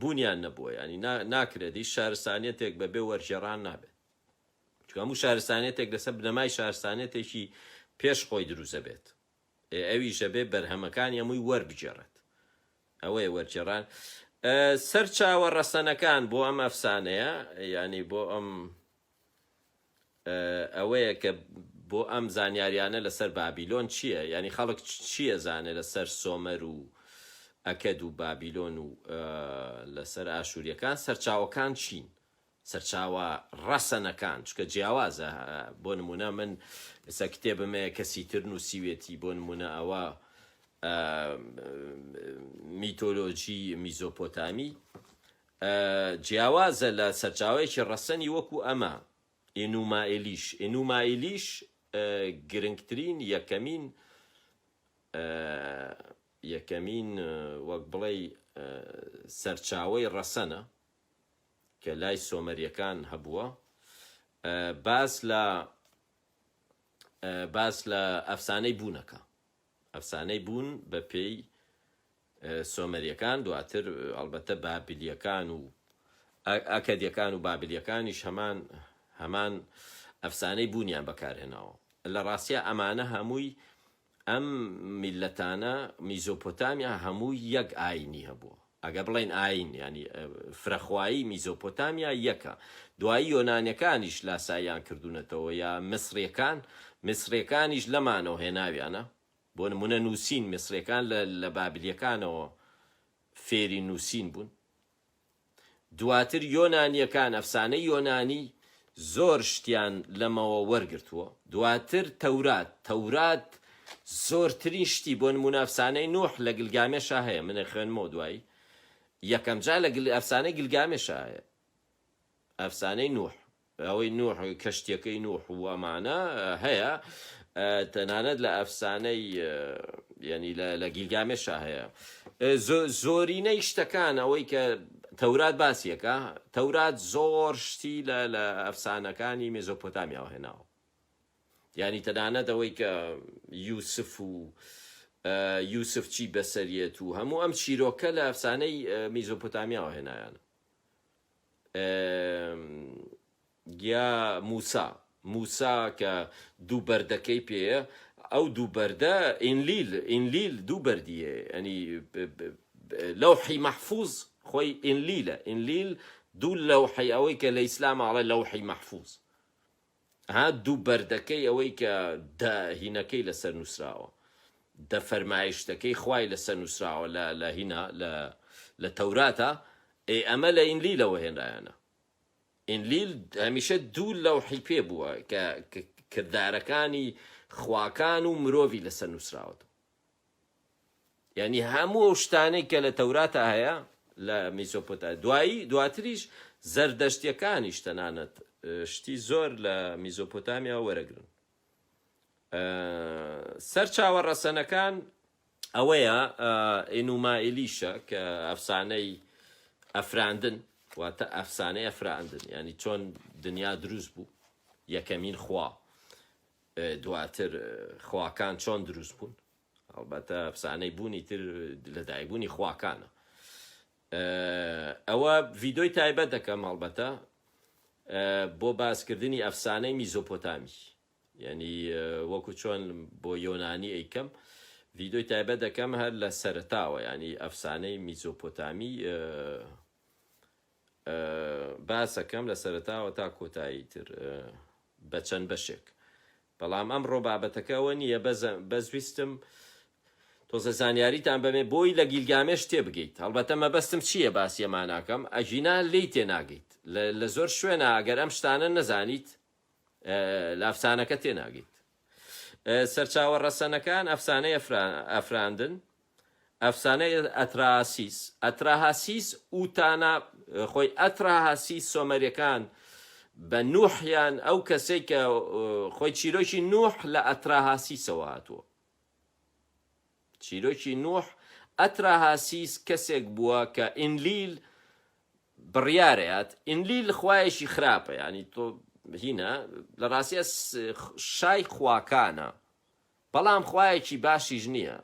بوونیان نەبووە، ینی ناکرێتی شارستانیەتێک بەبێ وەرجێڕان نابێت، چکە هەموو شارستانیەتێک لەسەر بنەمای شارستانیەتێکی پێش خۆی دروزە بێت، ئەویشە بێ بەرهەمەکانی هەمووی وەربگێڕێت، ئەوەیە وەرجێڕان. سەرچاوە ڕەسەنەکان بۆ ئەم ئەفسانەیە، ینی بۆ ئەم ئەوەیە کە بۆ ئەم زانیاریانە لەسەر بابیلۆن چییە؟ ینی خەڵک چییە زانێ لەسەر سۆمەر و ئەکەد و بابیلۆن و لەسەر ئاشووریەکان؟ سەرچاوەکان چین؟ سەرچاوە ڕەسەنەکان، چکە جیاوازە. بۆ نمونە من ئێستا کتێبمەیە کەسی تر نووسیوێتی، بۆ نمونە ئەوە میتۆلۆجی میزۆپۆتامی، جیاوازە لە سەرچاوەیەکی ڕەسەنی وەکو ئەمە ئێنومائیلیش گرنگترین یەکەمین وەک بڵێ سەرچاوەی ڕەسەنە کە لای سۆمەریەکان هەبووە. باس لە ئەفسانەی بوونەکە، ئەفسانەی بوون بە پێی سۆمەریەکان، دواتر ئەڵبەتە بابلیەکان و ئەکەدیەکان و بابلیەکانیش هەمان ئەفسانەی بوونیان بەکارهێناوە. لە ڕاستیە ئەمانە هەمووی ئەم میلەتانە میزۆپۆتامیا هەمووی یەک ئاینی هەبووە، ئەگە بڵێن ئاین ینی فرەخوایی میزۆپۆتامیا یەکە. دوایی یۆنانیەکانیش لاساییان کردوونەتەوە، یا میسرەکانیش لەمانەوە هێناویانە. بۆ نمونە نووسین، میسرەکان لە بابلیەکانەوە فێری نووسین بوون. دواتر یۆنانیەکان، ئەفسانەی یۆنانی زۆر شتیان لەمەوە وەرگرتووە. دواتر تەورات زۆرترین شتی، بۆ نمونە ئەفسانەی نوح لە گلگامێشا هەیە، منە خوێنمەوە دوایی یەکەم جا لە ئەفسانەی گلگامێشا هەیە، ئەفسانەی نوح، ئەوەی نوح کەشتیەکەی نوح و ئەمانە هەیە، تەنانەت لە ئەفسانەی ینی لە گیلگامێشا هەیە. زۆرینەی شتەکان ئەوەی کە تەورات باسیەکە، تەورات زۆر شتی لە ئەفسانەکانی مێزۆپۆتامیاوە هێناوە، ینی تەنانەت ئەوەی کە یوسف چی بەسەریەت و هەموو ئەم چیرۆکە لە ئەفسانەی میزۆپۆتامیاوە هێنایانە. یا موسا کە دوو بەردەکەی پێیە، ئەو دوو بەردە ئینلیل دوو بەردیە، ینی لەوحی مەحفوظ خۆی ئینلیل دوو لەوحی، ئەوەی کە لە ئیسلامە ئەڵێ لەوحی مەحفوظ، دوو بەردەکەی ئەوەی کە داهینەکەی لەسەر نووسراوە، دەفەرمایشتەکەی خوای لەسەر نووسراوە لە هینا لە تەوراتە، ئەمە لە ئینلیلەوە هێنرایانە. ئینلیل هەمیشە دوو لەوحی پێ بووە کە کردارەکانی خواکان و مرۆڤی لەسەر نووسراوەتەوە، ینی هەموو ئەو شتانەی کە لە تەوراتە هەیە لە میزۆپۆتامیا. دواتریش زەردەشتیەکانیش تەنانەت شتی زۆر لە میزۆپۆتامیا وەرەگرن. سەرچاوە ڕەسەنەکان ئەوەیە ئێنومائیلیشە کە ئەفسانەی ئەفراندن، واتە ئەفسانەی ئەفراندن، ینی چۆن دنیا دروست بوو، یەکەمین خوا، دواتر خواکان چۆن دروست بوون، ئەڵبەتە ئەفسانەی بوونی تر لەدایکبوونی خواکانە. ئەوە ڤیدۆی تایبەت دەکەم هەڵبەتە بۆ باسکردنی ئەفسانەی میزۆپۆتامی، ینی وەکو چۆن بۆ یۆنانی ئەیکەم، ڤیدۆی تایبەت دەکەم هەر لە سەرەتاوە، ینی ئەفسانەی میزۆپۆتامی باسەکەم لە سەرەتاوە تا کۆتایی تر بە چەند بەشێک. بەڵام ئەمڕۆ بابەتەکەەوە نییە، بەزویستم تۆزە زانیاریتان بەمێ بۆی لە گیلگامێش تێبگەیت. هەڵبەتە مەبەستم چییە باسی ناکەم، ئەژینا لی تێناگەیت، لە زۆر شوێنە ئەگەر ئەم شتانە نەزانیت لە ئەفسانەکە تێناگەیت. سەرچاوە ڕەسەنەکان ئەفسانەی ئەفراندن، ئەفسانەی ئەتراسیس. ئەتراهاسیس وتانە خۆی ئەتراهاسیس سۆمەریەکان بە نوحیان ئەو کەسێک کە خۆی چیرۆکی نوح لە ئەتراهاسیسەوە هاتووە. چیرۆکی نوح ئەتراهاسیس کەسێک بووە کە ئینلیل بڕیارەیات. ئینلیل خوایەکی خراپە، ینی تۆ هینە لە ڕاستیە شای خواکانە، بەڵام خوایەکی باشیش نییە.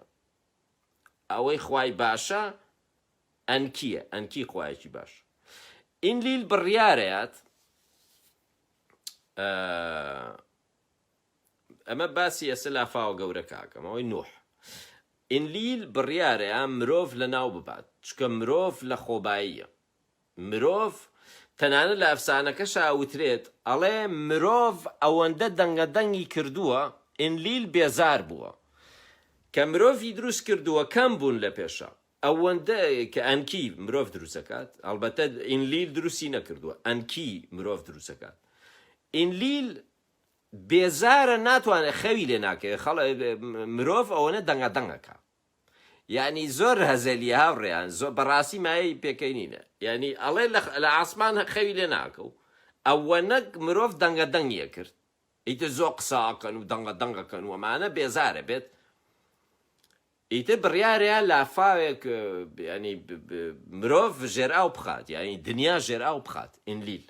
ئەوەی خوای باشە ئەنکیە، ئەنکی خوایەکی باش. ئینلیل بڕیارەیات ئەمە باسی ئەسە لافاوە گەورە کاکەم ئەوەی نوح. ئینلیل بڕیارەیە مرۆڤ لە ناو ببات، چکە مرۆڤ لە خۆباییە. مرۆڤ تەنانەت لە ئەفسانەکەش ئاوترێت ئەڵێ مرۆڤ ئەوەندە دەنگەدەنگی کردووە ئینلیل بێزار بووە کە مرۆڤی دروست کردووە کەم بوون لە پێشە. ئەوەندە کە ئەنکی مرۆڤ دروستەکات، ئەڵبەتە ئینلیل دروستی نەکردووە، ئەنکی مرۆڤ دروستەکات. ئینلیل بێزارە، ناتوانێت خەوی لێ ناکەێت. مرۆڤ ئەوەنە دەنگەدەنگەکە، یعنی زۆر هەزەلی هاوڕێیان زۆر بەڕاستی مایەی پێکەی نینە، یعنی ئەڵێ لە ئاسمان خەوی لێ ناکە و ئەوەنە مرۆڤ دەنگەدەنگیە کرد. ئیتر زۆر قساکەن و دەنگەدەنگەکەن و ئەمانە بێزارە بێت. ئیتر بڕیارەیە لافاوێک ینی مرۆڤ ژێراو بخات، یعنی دنیا ژێراو بخات. ئینلیل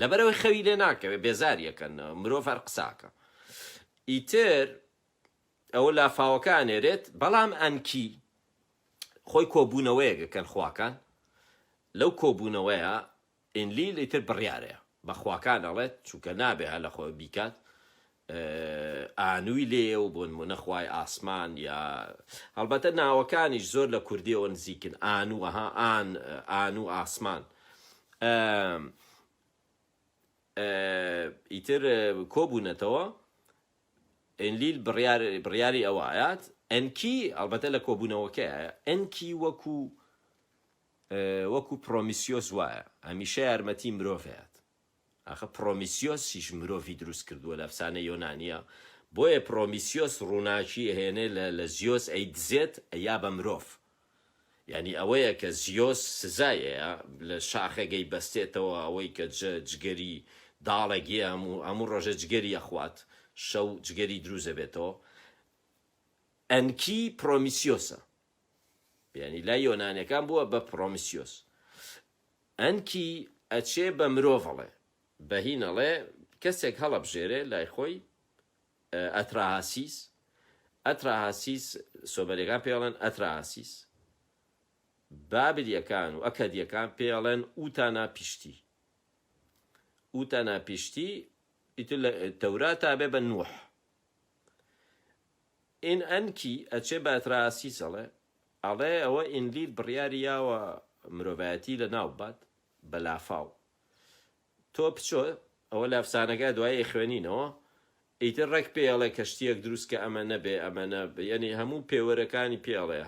لەبەرەوەی خەوی لێ ناکەوێت، بێزاریەکەن، مرۆڤ هەر قساکە. ئیتر ئەوە لافاوەکان ئێرێت، بەڵام ئەنکی خۆی کۆبوونەوەیەکەکەن خواکان. لەو کۆبوونەوەیە ئینلیل ئیتر بڕیارەیە بە خواکان ئەڵێت، چونکە نابێ هە لە خۆی بیکات، ئانووی لێ و بۆ نمونە خوای ئاسمان، یا هەڵبەتە ناوەکانیش زۆر لە کوردیەوە نزیکن، ئانووەها، ئانوو ئاسمان. ئیتر کۆبوونەتەوە ئینلیل بڕیاری ئەوایات. ئەنکی هەڵبەتە لە کۆبوونەوەکەیە، ئەنکی وەکو پرۆمیسیۆس وایە، هەمیشە یارمەتی مرۆڤەیەت. ئاخە پرۆمیسیۆسیش مرۆڤی دروست کردووە لە ئەفسانە یۆنانیە، بۆیە پرۆمیسیۆس ڕووناکی هێنێ لە زیۆس ئەی دزێت ئەیا بە مرۆڤ. یعنی ئەوەیە کە زیۆس سزایەیە لە شاخێگەی بەستێتەوە، ئەوەی کە جگەری داڵێکی هەموو ڕۆژە جگەری ئەخوات، شەو جگەری دروزە بێتەوە. ئەنکی پرۆمیسیۆسە، یعنی لای یۆنانیەکان بووە بە پرۆمیسیۆس. ئەنکی ئەچێ بە مرۆڤەڵێ، بەهینەڵێ کەسێک هەڵەبژێرێ لای خۆی ئەتراهاسیس. ئەتراهاسیس سۆمەریەکان پێڵێن ئەتراهاسیس، بابلیەکان و ئەکەدیەکان پێڵێن ئوتانا پیشتی. ئوتانا پیشتی ئیتر لە تەورات تابێ بە نوح. ئین ئەنکی ئەچێ بە ئەتراهاسیس ئەڵێ ئەوە ئینلیل بڕیاری یاوە مرۆڤایەتی لە ناو بات بە لافاو. تۆ بچۆ ئەوە لە ئەفسانەکە دوای خوێنینەوە، ئیتر ڕێک پێڵێ کەشتیەک دروست کە ئەمە نەبێ، ئەمەنە، یعنی هەموو پێوەرەکانی پێڵێ،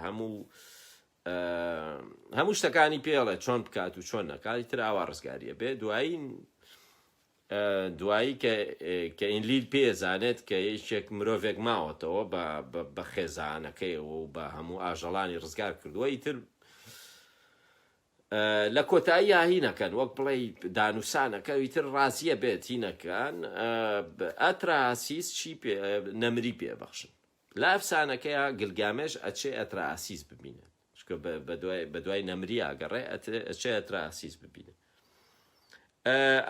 هەموو شتەکانی پێڵێ چۆن بکات و چۆن نەکات، ئیتر ئاوا ڕزگاریە بێ. دوایی کە ئینلیل پێزانێت کە یەکێک مرۆڤێک ماوەتەوە بە خێزانەکەیەوە و بە هەموو ئاژەڵانی ڕزگار کردووە، ئیتر لە کۆتایی هینەکەن، وەک بڵێ دانووسانەکە، ئیتر ڕازیە بێت هینەکان ئەتراهاسیس چی نەمری پێبەخشن. لە ئەفسانەکەیە گلگامێش ئەچێ ئەتراهاسیس ببینێت، چکە بە دوای نەمری ئاگەڕێ ئەچێ ئەتراهاسیس ببینێت.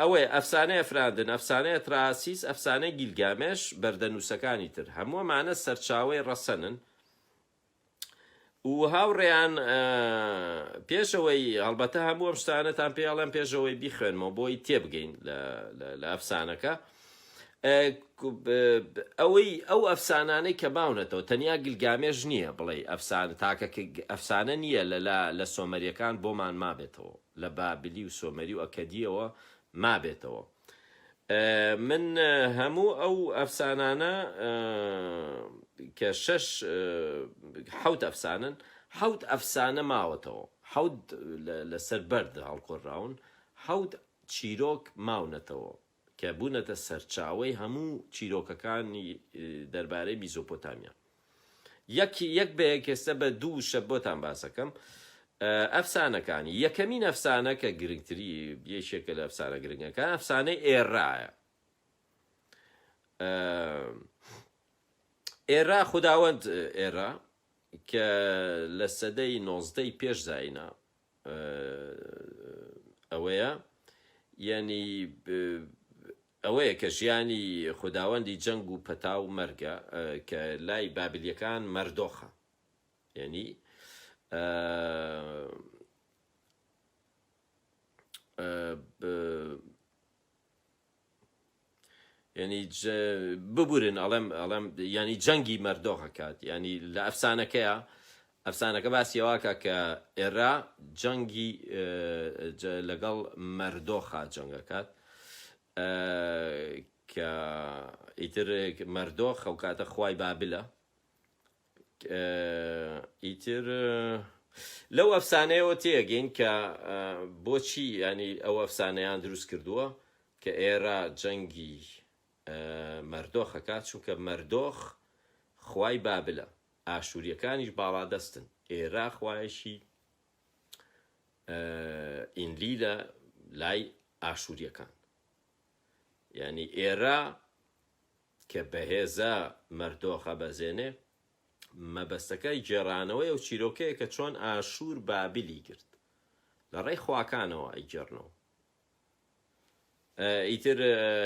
ئەوەی ئەفسانەی ئەفراندن، ئەفسانەی ئەتراهاسیس، ئەفسانەی گیلگامێش، بەردەنووسەکانی تر هەمووەمانە سەرچاوەی ڕەسەنن و هاوڕێیان پێشەوەی هەڵبەتە هەموو ئەم شتانەتان پێڵێن پێشەوەی بیخوێنمەوە بۆی تێبگەین لە ئەفسانەکە. ئەو ئەفسانانەی کە باونەتەوە تەنیا گلگامێش نییە بڵێ ئەفسانە، تاکە ئەفسانە نییە لە سۆمەریەکان بۆمان مابێتەوە، لە بابلی و سۆمەری و ئەکەدیەوە مابێتەوە. من هەموو ئەو ئەفسانانە کە حەوت ئەفسانن، حەوت ئەفسانە ماوەتەوە، حەوت لەسەر بەرد هەڵکۆڕاون، حەوت چیرۆک ماونەتەوە کە بوونەتە سەرچاوەی هەموو چیرۆکەکانی دەربارەی میزۆپۆتامیا. یەک بەیەک ئێستا بە دوو شە بۆتان باسەکەم ئەفسانەکانی. یەکەمین ئەفسانە کە گرنگتری یەکێکە لە ئەفسانە گرنگەکان ئەفسانەی ئێڕایە. ئێرا خوداوەند ئێرا کە لە سەدەی 19ی پێش زاینە ئەوەیە، یعنی ئەوەیە کە ژیانی خوداوەندی جەنگ و پەتا و مەرگە کە لای بابلیەکان مەردۆخە، یعنی ینی ببورن ئەڵێم ینی جەنگی مەردۆخەکات، ینی لە ئەفسانەکەیە ئەفسانەکە باسیەوەکە کە ئێرا جەنگی لەگەڵ مەردۆخە جەنگەکات کە ئیتر مەردۆخ ئەو کاتە خوای بابلە. ئیتر لەو ئەفسانەیەوە تێگەین کە بۆچی ینی ئەو ئەفسانەیان دروست کردووە کە ئێرا جەنگی مەردۆخەکات، چونکە مەردۆخ خوای بابلە، ئاشوریەکانیش باڵادەستن، ئێرا خوایەکی ئینلیلە لای ئاشوریەکان. یعنی ئێرا کە بەهێزە مەردۆخە بەزێنێ مەبەستەکەی گێڕانەوەی و چیرۆکەیە کە چۆن ئاشوور بابلی کرد لە ڕێی خواکانەوە ئەیگەڕنەوە. ئیتر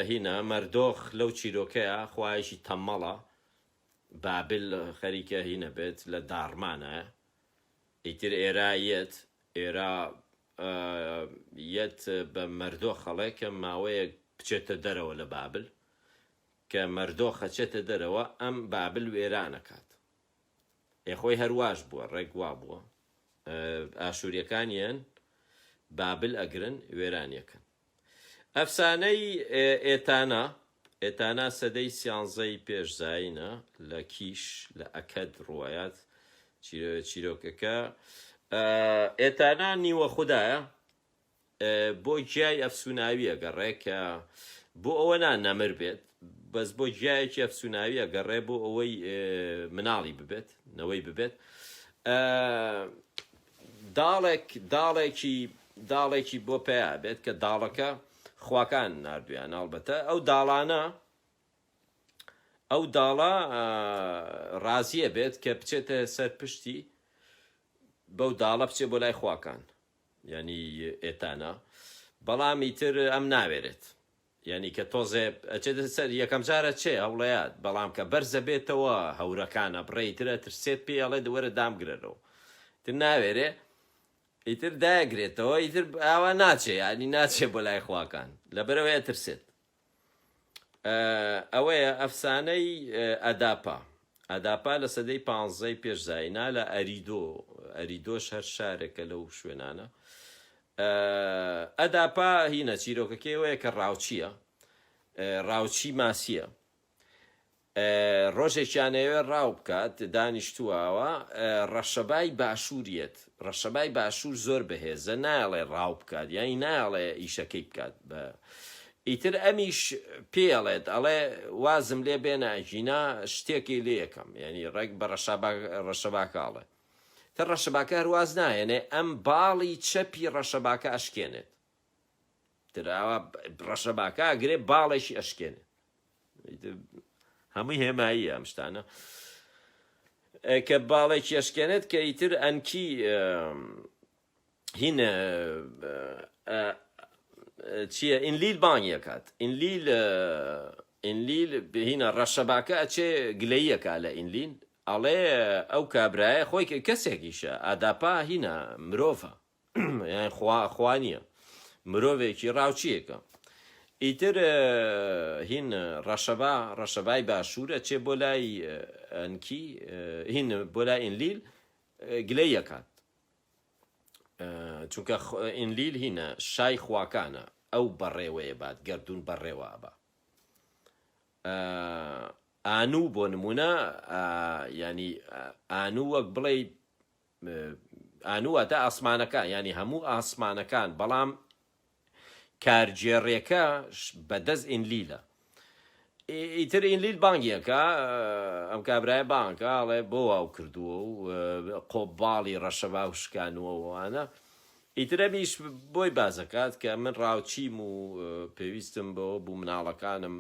هینە مەردۆخ لەو چیرۆکەیە خوایەکی تەمەڵە، بابل خەریکە هینە بێت لە داڕمانە. ئیتر ئێرایەت ئێرا یەت بە مەردۆخ خەڵێ کە ماوەیە بچێتە دەرەوە لە بابل، کە مەردۆخە چێتە دەرەوە ئەم بابل وێرانەکات. خۆی هەرواش بووە، ڕێک وا بووە، ئاشوریەکانیان بابل ئەگرن وێرانیەکەن. ئەفسانەی ئێتانا سەدەی 13ی پێش زاینە لە کیش لە ئەکەد ڕوایات چیرۆکەکە. ئێتانا نیوە خودایە بۆ گیای ئەفسوناوی ئەگەڕێ کە بۆ ئەوە نەمر بێت، بەس بۆ گیایەکی ئەفسوناوی ئەگەڕێ بۆ ئەوەی مناڵی ببێت، نەوەی ببێت. داڵێکی بۆ پێیا بێت کە داڵەکە خواکان نردویان. ئەڵبەتە ئەو داڵە ڕازیە بێت کە بچێتە سەر پشتی بەو داڵە بچێت بۆ لای خواکان، یعنی ئێتانا. بەڵام ئیتر ئەم ناوێرێت، یعنی کە تۆزێ ئەچێتە سەر یەکەم جارە چێ هەوڵەیات، بەڵام کە بەرزە بێتەوە هەورەکانە بڕێیترە ترسێت پێ ئەڵێ وەرە دامگرێتەوە، تر ناوێرێ، ئیتر دایەگرێتەوە، ئیتر ئاوا ناچێ، ینی ناچێ بۆ لای خواکان لەبەرەوەیە ترسێت. ئەوەیە ئەفسانەی ئەداپا لە سەدەی 15ی پێش زاینە لە ئەریدۆش هەر شارێکە لەو شوێنانە. ئەداپا هینە چیرۆکەکەیەوەیە کە ڕاوچیە، ڕاوچی ماسیە. ڕۆژێکیانەوێ ڕاو بکات دانیشتووەوە ڕەشەبای باشووریەت، ڕەشەبای باشوور زۆر بەهێزە، ناڵێ ڕاو بکات، یانی ناڵێ ئیشەکەی بکات. ئیتر ئەمیش پێڵێت ئەڵێ وازم لێ بێنە ژینا شتێکی لێ یەکەم، یعنی ڕێک بە ڕەشەباکاڵێ تر ڕەشەباکە هەرواز نایەنێ، ئەم باڵی چەپی ڕەشەباکە ئەشکێنێت، تراوە ڕەشەباکە ئەگرێ باڵێکی ئەشکێنێت. هەمووی هێماییە ئەم شتانە کە باڵێکی ئەشکێنێت کە ئیتر ئەنکی هینە چییە ئینلیل بانگیەکات. ئینلیل هینە ڕەشەباکە ئەچێ گلەییەکە لە ئینلیل، ئەڵێ ئەو کابرایە خۆی کەسێکیشە، ئاداپا هینە مرۆڤە، یان خوا نییە، مرۆڤێکی ڕاوچیەکە. ئیتر هین ڕەشەبای باشوورە چێ بۆ لای ئەنکی هین بۆ لای ئینلیل گلەیەکات، چونکە ئینلیل هینە شای خواکانە، ئەو بەڕێوەیە بات گەردون بەڕێوە بە ئانوو بۆ نمونە، ینی ئانوو وەک بڵێ ئانووە تا ئاسمانەکان، ینی هەموو ئاسمانەکان، بەڵام کارگێڕیەکە بەدەست ئینلیلە. ئیتر ئینلیل بانگیەکە ئەم کابرایە بانکە ئاڵێ بۆ واو کردووە و قۆباڵی ڕەشەبا و شکانوەوانە. ئیترە بیش بۆی بازەکات کە من ڕاوچیم و پێویستم بەوە بوو مناڵەکانم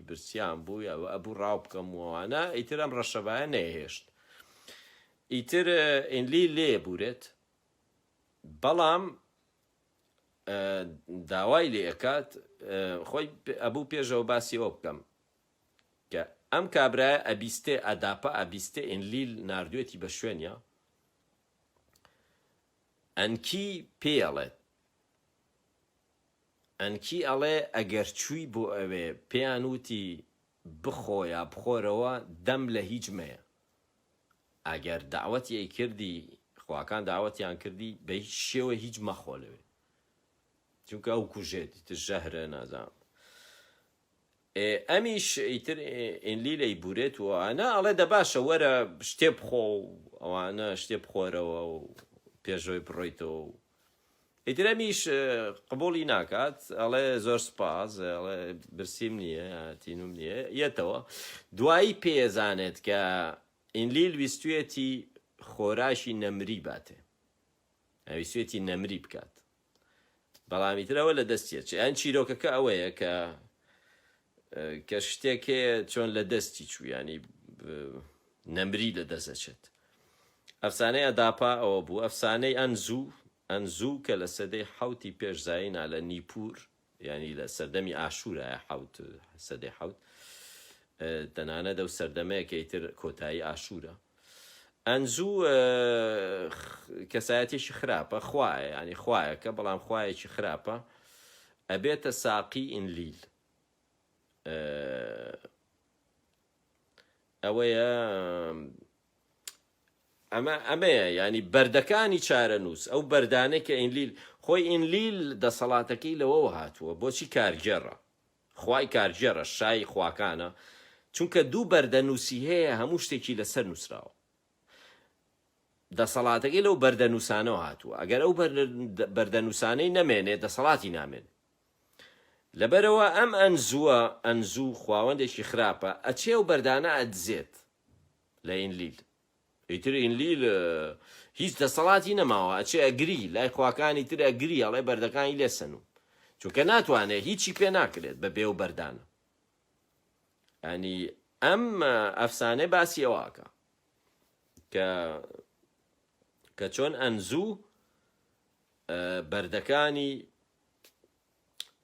برسیان بووی ئەبوو ڕاو بکەم وانە. ئیتر ئەم ڕەشەبایە نەهێشت. ئیتر ئینلیل لێ بورێت، بەڵام داوای لێ ئەکات خۆی ئەبوو پێشەوە باسی ئەوە بکەم کە ئەم کابرایە ئەبیستێ ئەداپە ئەبیستێ ئینلیل ناردوێتی بە شوێنە ئەنکی پێڵێت، ئەنکی ئەڵێ ئەگەر چووی بۆ ئەوێ پێیان وتی بخۆ یا بخۆرەوە دەم لە هیچ مەیە. ئەگەر داوەتی کردی خواکان داوەتیان کردی بە هیچ شێوە هیچ مەخۆ لەوێ، چونکە ئەو کوژێت تر ژەهرە نازام. ئەمیش ئیتر ئینلیلەی بورێت و ئەنا ئەڵێ دەباشە وەرە شتێ بخۆ و ئەوانە شتێ بخۆرەوە و پێشەوەی بڕۆیتەوە. ئیتر ئەمیش قبوڵی ناکات، ئەڵێ زۆر سپاس، ئەڵێ برسیم نییە تینوم نییە یەتەوە. دوایی پێزانێت کە ئینلیل ویستوێتی خۆراشی نەمری باتێ، ئەویستوێتی نەمری بکات، بەڵامی ترەوە لە دەستیە ئەن چیرۆکەکە ئەوەیە کە شتێکێ چۆن لە دەستی چوویانی نەمری لە دەستەچێت. ئەفسانەی ئەداپا ئەوە بوو، ئەفسانەی ئەنزوو کە لە سەدەی حوتی پێشزایینا لە نیپور، ینی لە سەردەمی ئاشورایە سەدەی حوت، تەنانەت ئەو سەردەمەیە کە ئیتر کۆتایی ئاشورە. ئەنزوو کەسایەتێکی خراپە، خوایە، ینی خوایەکە، بەڵام خوایەکی خراپە، ئەبێتە ساقی ئینلیل. ئەوەیە ئەمەیە ینی بەردەکانی چارەنووس، ئەو بەردانەی کە ئینلیل خۆی ئینلیل دەسەڵاتەکەی لەوەوە هاتووە، بۆچی کارگێڕە، خوای کارگێڕە، شای خواکانە، چونکە دوو بەردەنووسی هەیە هەموو شتێکی لەسەر نووسراوە. دەسەڵاتەکەی لەو بەردەنووسانەوە هاتووە، ئەگەر ئەو بەردەنووسانەی نەمێنێت دەسەڵاتی نامێن. لەبەرەوە ئەم ئەنزوو خواوەندێکی خراپە، ئەچێ و بەردانە ئەدزێت لە ئینلیل. ئیتر ئینلیل هیچ دەسەڵاتی نەماوە، ئەچێ ئەگری لای خواکانی تر ئەگری، ئەڵێ بەردەکانی لێسەن، چونکە ناتوانێت هیچی پێ ناکرێت بە بێ و بەردانە. ینی ئەم ئەفسانەی باسی ئەوواکە کە چۆن ئەنزوو بەردەکانی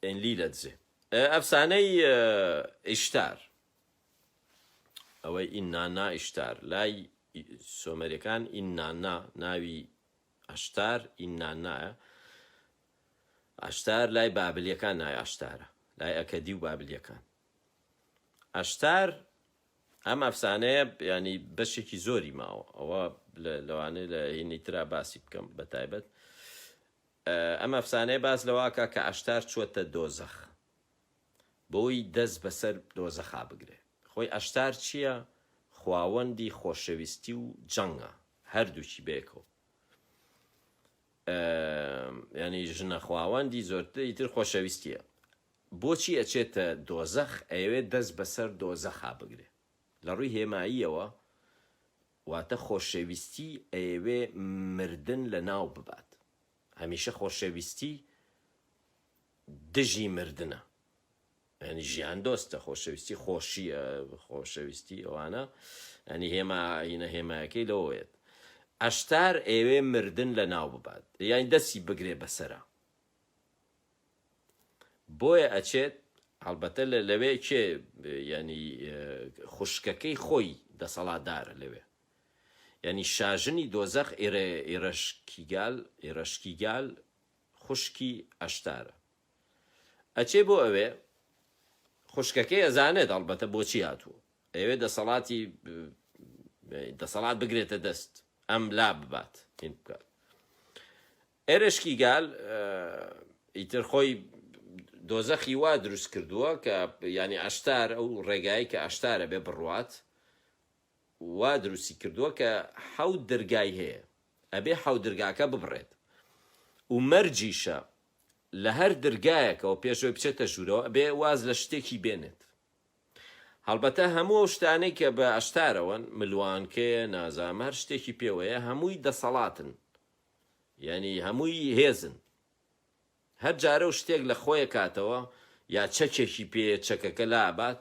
ئینلیل ئەدزێ. ئەفسانەی ئیشتار، ئەوەی ئینانا ئیشتار، لای سۆمەریەکان ئینانا، ناوی ئەشتار ئینانایە، ئەشتار لای بابلیەکان ناوی ئەشتارە، لای ئەکەدی و بابلیەکان. ئەشتار ئەم ئەفسانەیە ینی بەشێکی زۆری ماوە، ئەوە لەوانەیە لە هینی ترا باسی بکەم بەتایبەت. ئەم ئەفسانەیە باس لەواکە کە ئەشتار چووەتە دۆزەخ بۆی دەست بەسەر دۆزەخا بگرێ. خۆی ئەشتار چییە؟ خواوەندی خۆشەویستی و جەنگە، هەردووچی بێکەوە، ینی ژنە خواوەندی زۆرتر ئیتر خۆشەویستیە. بۆچی ئەچێتە دۆزەخ؟ ئەوێ دەست بەسەر دۆزەخا بگرێ. لە ڕووی هێماییەوە واتە خۆشەویستی ئەوێ مردن لە ناو ببات. هەمیشە خۆشەویستی دژی مردنە، ینی ژیان دۆستە، خۆشەویستی خۆشیە، خۆشەویستی ئەوانە، ینی هێمایەکەی لەوەیەت. ئەشتار ئێوێ مردن لە ناو ببات، یانی دەستی بگرێ بەسەرە. بۆیە ئەچێت هەڵبەتە لەوێ کێ ینی خوشکەکەی خۆی دەسەڵاتدارە لەوێ، ینی شاژنی دۆزەخ ئێرەشکیگال خوشکی ئەشتارە. ئەچێ بۆ ئەوێ خوشکەکەی ئەزانێت هەڵبەتە بۆچی هاتووە، ئەوێ دەسەڵات بگرێتە دەست، ئەم لا ببات هین بکات. ئێرەشکیگال ئیتر خۆی دۆزەخی وا دروست کردووە کە ینی ئەشتار ئەو ڕێگایی کە ئەشتارە بێ بڕوات وا دروستی کردووە کە حەوت دەرگای هەیە، ئەبێ حەوت دەرگاکە ببڕێت و مەرجیشە لە هەر دەرگایەکەوە پێشەوەی بچێتە ژوورەوە بێ واز لە شتێکی بێنێت. هەڵبەتە هەموو شتانەی کە بە ئەشتارەوەن ملوانکەیە نازام هەر شتێکی پێوەیە هەمووی دەسەڵاتن، یعنی هەمووی هێزن. هەر جارە و شتێک لە خۆیە کاتەوە یا چەکێکی پێ چەکەکە لابات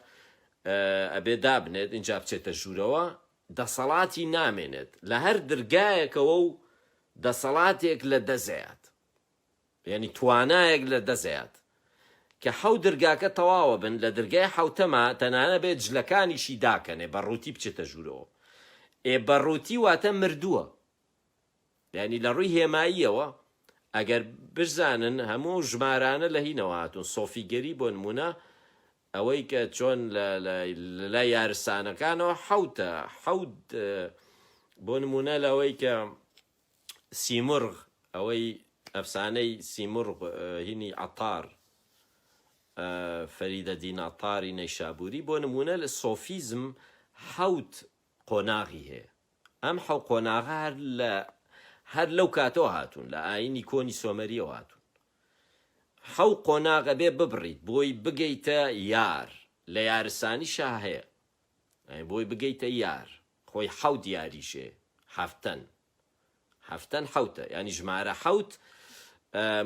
ئەبێ دابنێت اینجا بچێتە ژوورەوە دەسەڵاتی نامێنێت لە هەر دەرگایەکەوە و دەسەڵاتێک لە دەزەیات، یعنی توانایەک لە دەزەیات کە حەو دەرگاکە تەواوە بن لە دەرگای حەوتەما تەنانە بێت جلەکانیشی داکەنێ بەڕووتی بچێتە ژوورەوە. بەڕووتی واتە مردووە، یعنی لە ڕووی هێماییەوە ئەگەر بزانن هەموو ژمارانە لە هینەوە هاتوون. سۆفیگەری بۆ نمونە ئەوەی کە چۆن لە یارستانەکانەوە حەوت بۆ نمونە لەوەی کە سیمرغ ئەوەی ئەفسانەی سیمرغ هینی عەتار فەریدەدین عەتاری نەیشابووری بۆ نمونە لە سۆفیزم حەوت قۆناغی هەیە. ئەم حەوت قۆناغە هەر لەو کاتەوە هاتوون لە ئاینی کۆنی سۆمەریەوە هاتوون. حەوت قۆناغە بێ ببڕیت بۆی بگەیتە یار لە یارستانیشا هەیە، بۆی بگەیتە یار خۆی حەوت یاریشێ هەفتەن حەوتە، ینی ژمارە حەوت.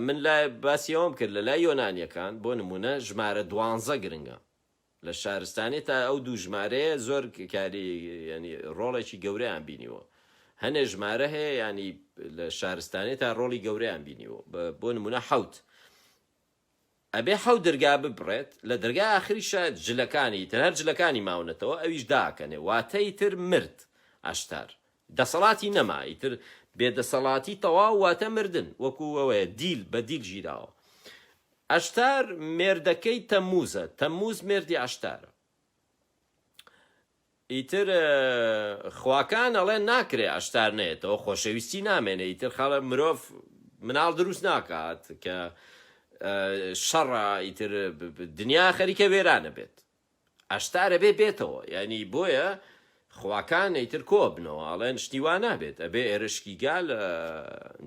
من لای باسیەوەم کرد لە لای یۆنانیەکان بۆ نمونە ژمارە 12 گرنگە لە شارستانی تا ئەو دوو ژمارەیە زۆر کاری ینی ڕۆڵێکی گەورەیان بینیوە. هەنێ ژمارە هەیە ینی لە شارستانی تا ڕۆڵی گەورەیان بینیوە. بۆ نمونە حەوت ئەبێ حەوت دەرگا ببڕێت لە دەرگای ئاخریشە جلەکانی تر هەر جلەکانی ماونەتەوە ئەویش داکەنێ واتەی تر مرد ئاشتار دەسەڵاتی نەما ئیتر بێدەسەڵاتی تەواو واتە مردن وەکو ئەوەیە دیل بە دیل ژیراوە. ئاشتار مێردەکەی تەمووزە، تەمووز مێردی ئاشتارە. ئیتر خواکان ئەڵێن ناکرێ ئاشتار نێتەوە خۆشەویستی نامێنێ، ئیتر خەڵە مرۆڤ مناڵ دروست ناکات کە شەڕە ئیتر دنیا خەریکە وێرانە بێت، ئاشتارە بێتەوە. یعنی بۆیە خواکان ئیتر کۆبنەوە ئەڵێن شتیوان نابێت ئەبێ ئێرشکی گال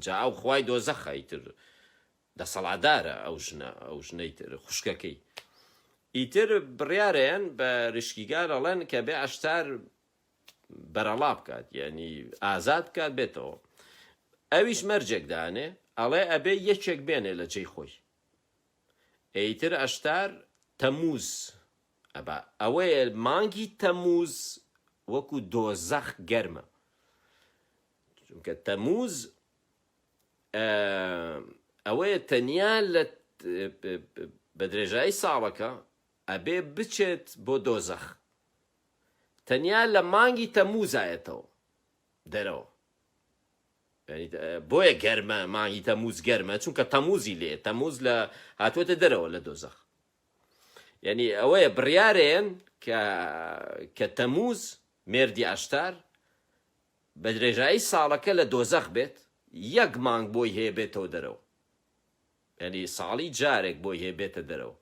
جا ئەو خوای دۆزەخە ئیتر دەسەڵاتدارە ئەو ژنەی تر خوشکەکەی. ئیتر بڕیارەیەن بە ڕشکیگار ئەڵێن کە بێ ئاشتار بەرەڵا بکات، یعنی ئازاد بکات بێتەوە. ئەویش مەرجێک دانێ ئەڵێ ئەبێ یەکێک بێنێ لە جێی خۆی. ئیتر ئاشتار تەمووز ئەبا ئەوەیە مانگی تەمووز وەکو دۆزەخ گەرمە، چونکە تەمووز ئەوەیە تەنیا لە بە درێژایی ساڵەکە ئەبێ بچێت بۆ دۆزەخ، تەنیا لە مانگی تەمووزایەتەوە دەرەوە. بۆیە گەرمە مانگی تەمووز گەرمە چونکە تەمووزی لێ تەمووز لە هاتووەتە دەرەوە لە دۆزەخ. یعنی ئەوەیە بڕیارێن کە تەمووز مێردی ئاشتار بە درێژایی ساڵەکە لە دۆزەخ بێت، یەک مانگ بۆی هەیە بێتەوە دەرەوە، یعنی ساڵی جارێک بۆی هەیە بێتە دەرەوە.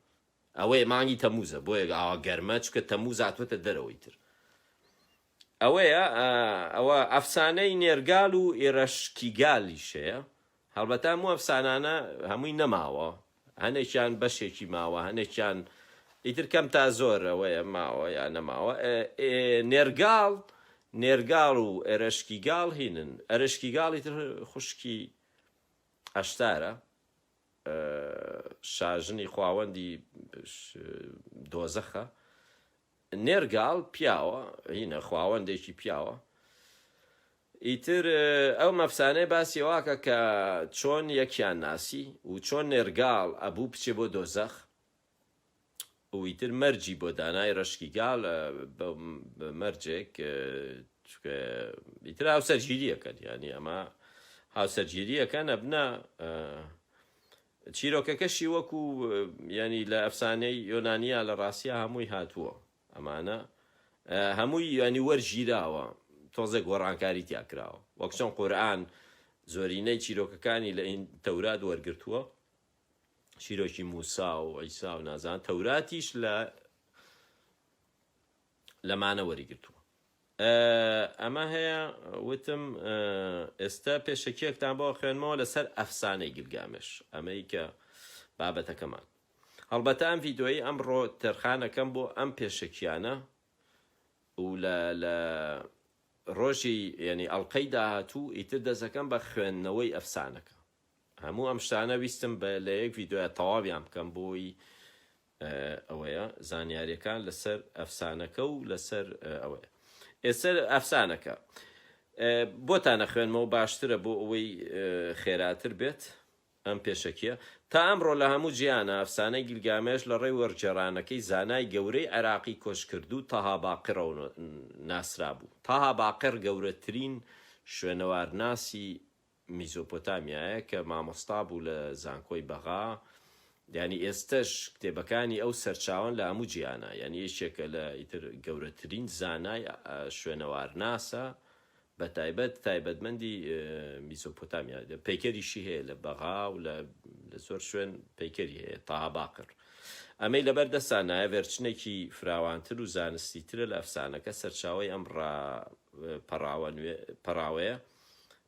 ئەوەیە مانگی تەمووزە، بۆیە ئاوا گەرمە چکە تەمووز هاتووەتە دەرەوەی تر. ئەوە ئەفسانەی نێرگال و ئێرەشکیگالیشەیە. هەڵبەتە هەموو ئەفسانانە هەمووی نەماوە، هەنێکیان بەشێکی ماوە، هەنێکیان ئیتر کەم تا زۆر ئەوەیە ماوە یان نەماوە. نێرگاڵ و ئێرەشکیگاڵ هینن. ئەرشکیگاڵی تر خوشکی ئاشتارە، شاژنی خواوەندی دۆزەخە. نێرگاڵ پیاوە هینە خواوەندێکی پیاوە. ئیتر ئەو مەفسانەی باسی واکە کە چۆن یەکیان ناسی و چۆن نێرگاڵ ئەبوو بچێ بۆ دۆزەخ و ئیتر مەرجی بۆ دانای ڕەشکیگاڵ بە مەرجێک ئیتر هاوسەرگیریەکەن، یعنی ئەمە هاوسەرگیریەکەن ئەبنە چیرۆکەکەشی وەکو ینی لە ئەفسانەی یۆنانیا لە ڕاستیە هەمووی هاتووە. ئەمانە هەمووی ینی وەرگیراوە، تۆزێک گۆڕانکاری تیا کراوە، وەک چۆن قورئان زۆرینەی چیرۆکەکانی لە ئین تەورات وەرگرتووە، چیرۆکی موسا و عیسا و نازان، تەوراتیش لەمانە وەرگرتووە. ئەمە هەیە وتم ئێستا پێشەکیەکتان بۆ خوێنمەوە لەسەر ئەفسانەی گیلگامێش، ئەمەی کە بابەتەکەمان. هەڵبەتە ئەم ڤیدۆی ئەمڕۆ تەرخانەکەم بۆ ئەم پێشەکیانە و لە ڕۆژی یعنی ئەڵلقەی داهاتوو ئیتر دەزەکەم بە خوێندنەوەی ئەفسانەکە. هەموو ئەم شتانە ویستم لە یەک ڤیدۆیە تەواویان بکەم بۆی ئەوەیە زانیاریەکان لەسەر ئەفسانەکە و لەسەر ئەوەیە. ئێستا ئەفسانەکە بۆتانە خوێنمەوە باشترە بۆ ئەوەی خێراتر بێت ئەم پێشەکیە. تا ئەمڕۆ لە هەموو جیانە ئەفسانەی گیلگامێش لە ڕێی وەرجێڕانەکەی زانای گەورەی عێراقی کۆچکرد و تەها باقرەوە ناسرا بوو. تەها باقر گەورەترین شوێنەوارناسی میزۆپۆتامیایە کە مامۆستا بوو لە زانکۆی بەغا. یعنی ئێستش کتێبەکانی ئەو سەرچاوان لە هەموو جیانە، یعنی یەکێکە لە ئیتر گەورەترین زانای شوێنەوارناسە بە تایبەتمەندی میزۆپۆتامیا. پەیکەریشی هەیە لە بەغا و لە زۆر شوێن پەیکەری هەیە تەها باقر. ئەمەی لەبەر دەستانایە ڤێرچنێکی فراوانتر و زانستیترە لە ئەفسانەکە سەرچاوی ئەم پەراوەیە.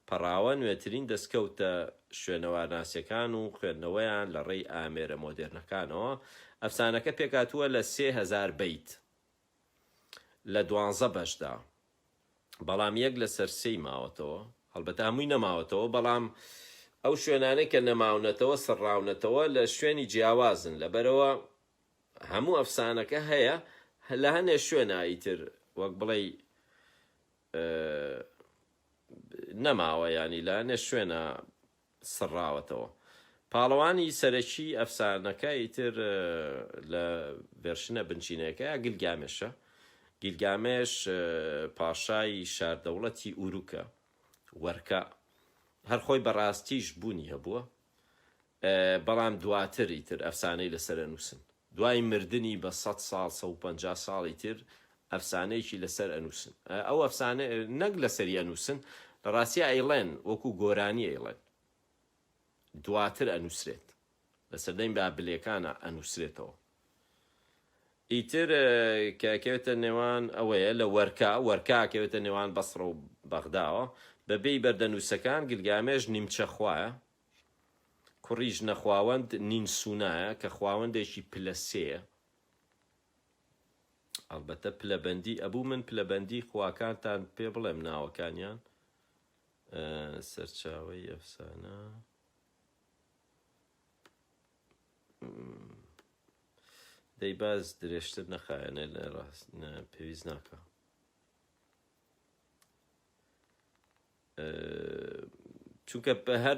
پەراوە نوێترین دەستکەوتە شوێنەوارناسیەکان و خوێندنەوەیان لە ڕێی ئامێرە مۆدێرنەکانەوە. ئەفسانەکە پێکاتووە لە 3000 بیت لە 12 بەشدا، بەڵام یەک لە سەرسەی ماوەتەوە. هەڵبەتە هەمووی نەماوەتەوە، بەڵام ئەو شوێنانەی کە نەماونەتەوە سڕاونەتەوە لە شوێنی جیاوازن. لەبەرەوە هەموو ئەفسانەکە هەیە لە هەنێ شوێنە ئیتر وەک بڵێ نەماوە، ینی لە هەنێ شوێنە سڕاوەتەوە. پاڵەوانی سەرەکی ئەفسانەکە ئیتر لە ڤێرشنە بنچینەکە گیلگامێشە. گیلگامێش پاشای شاردەوڵەتی ئوروکە وەرکە، هەر خۆی بەڕاستیش بوونی هەبووە، بەڵام دواتر ئیتر ئەفسانەی لەسەر ئەنووسن. دوای مردنی بە 100 ساڵ 150 ساڵی تر ئەفسانەیەکی لەسەر ئەنووسن. ئەو ئەفسانە نەک لەسەری ئەنووسن، لە ڕاستی ئەیڵێن وەکو گۆرانی ئەیڵێن دواتر ئەنووسرێت، لە سەردەمی بابلەکانە ئەنووسرێتەوە. ئیتر کەکەوێتە نێوان ئەوەیە لە وەرکا کەوێتە نێوان بەسڕە و بەغداوە. بەبێی بەردەنووسەکان گیلگامێش نیمچە خوایە، کوڕیش نەخواوەند نین سوونایە کە خواوەندێکی پلەسەیە. ئەلبەتە پلەبەندی ئەبوو من پلەبەندی خواکانتان پێ بڵێم ناوەکانیان. سەرچاوەی ئەفسانە دەی باز درێژتر نەخایەنێ لە ڕاست پێویست ناکە. چونکە هەر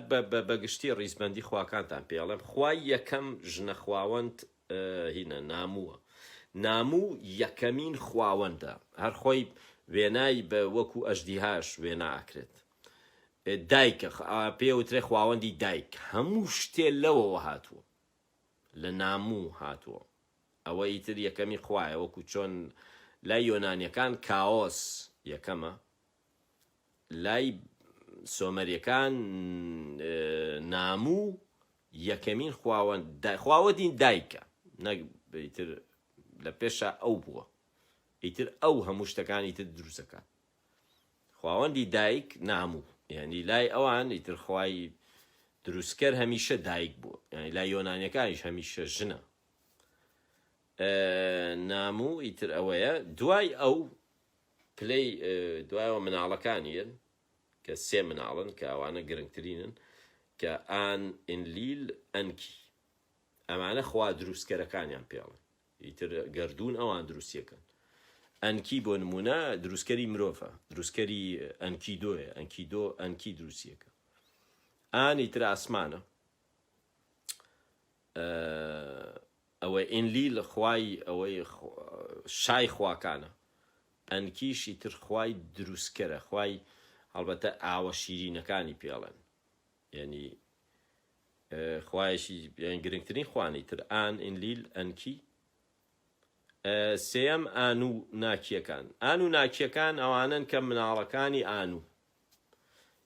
بەگشتی ڕیزبەندی خواکانتان پێڵێم. خوای یەکەم ژنە خواوەند هینە نامووە. ناموو یەکەمین خواوەندە، هەر خۆی وێنای بە وەکو ئەژدیهاش وێنا ئاکرێت. دایکە پێوترێ خواوەندی دایک. هەموو شتێ لەوەوە هاتووە، لە ناموو هاتووە. ئەوە ئیتر یەکەمی خوایە، وەکو چۆن لای یۆنانیەکان کاۆس یەکەمە، لای سۆمەریەکان ناموو یەکەمین خواوەندی دایکە، ئیتر لە پێشە ئەو بووە، ئیتر ئەو هەموو شتەکانی تر دروستەکان. خواوەندی دایک ناموو، یعنی لای ئەوان ئیتر خوای دروستکەر هەمیشە دایک بووە، یعنی لای یۆنانیەکانیش هەمیشە ژنە. ناموو ئیتر ئەوەیە. دوای ئەو پلەی دوایەوە مناڵەکانیان کە 3 مناڵن کە ئەوانە گرنگترینن، کە ئان، ئینلیل، ئەنکی. ئەمانە خوا دروستکەرەکانیان پێڵن، ئیتر گەردوون ئەوان دروستیەکەن. ئەنکی بۆ نمونە دروستکەری مرۆڤە، دروستکەری ئەنکیدۆیە، ئەنکیدۆ ئەنکی دروستیەکە. ئان ئیتر ئاسمانە. ئەوە ئینلیل خوای ئەوەی شای خواکانە. ئەنکیشی تر خوای دروستکەرە، خوای هەڵبەتە ئاوە شیرینەکانی پێڵێن، یعنی خوایشی گرنگترین خوانی تر ئان، ئینلیل، ئەنکی. سێەم ئان و ناکیەکان. ئان و ناکیەکان ئەوانن کە مناڵەکانی ئانوو،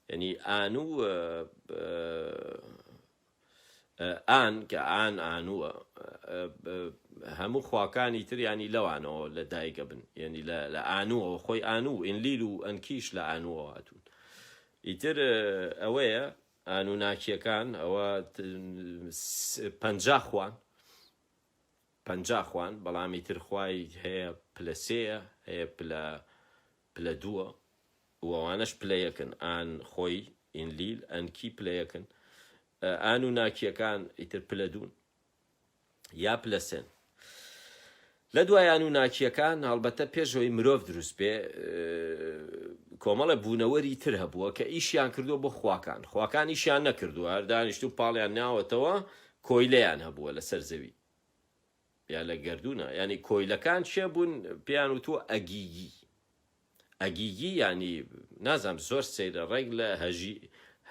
یعنی ئانوو ئان کە ئانووە، هەموو خواکانی تر ینی لەوانەوە لە دایکە بن، یعنی لە ئانووەوە خۆی ئانوو، ئینلیل و ئەنکیش لە ئانووەوە هاتوون. ئیتر ئەوەیە ئانووناکیەکان ئەوە 50 خوان بەڵامی تر خوای هەیە پلە 3 هەیە پلە 2 وەوانەش پلەیەکن ئان خۆی ئینلیل ئەنکی پلەیەکن ئانووناکیەکان ئیتر پلە 2 یا پلە 3 لە دوای ئانووناکیەکان هەڵبەتە پێشەوەی مرۆڤ دروست بێ کۆمەڵە بوونەوەری تر هەبووە کە ئیشیان کردووە بۆ خواکان ئیشیان نەکردووە هەر دانیشت و پاڵیان ناوەتەوە کۆیلەیان هەبووە لەسەر زەوی یا لە گەردوونە ینی کۆیلەکان چێ بوون پێیان وتووە ئەگیگی ینی نازانم زۆر سەیرە ڕێک لە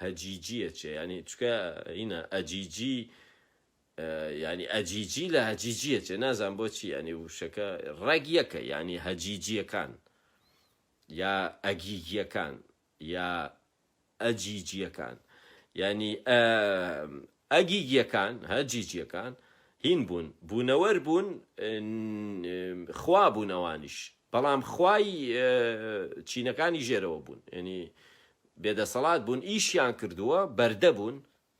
هەجیجیە چێ ینی چکە هینە ئەجیجی ینی ئەجیجی لە هەجیجیە چێ نازانم بۆچی ینی وشەکە ڕێک یەکە ینی هەجیجیەکان یا ئەگیگیەکان یا ئەجیجیەکان ینی ئەگیگیەکان هەجیجیەکان هین بوون بوونەوەر بوون خوا بوون ئەوانیش بەڵام خوای چینەکانی ژێرەوە بوون ینی بێدەسەڵات بوون ئیشیان کردووە بەردە بوون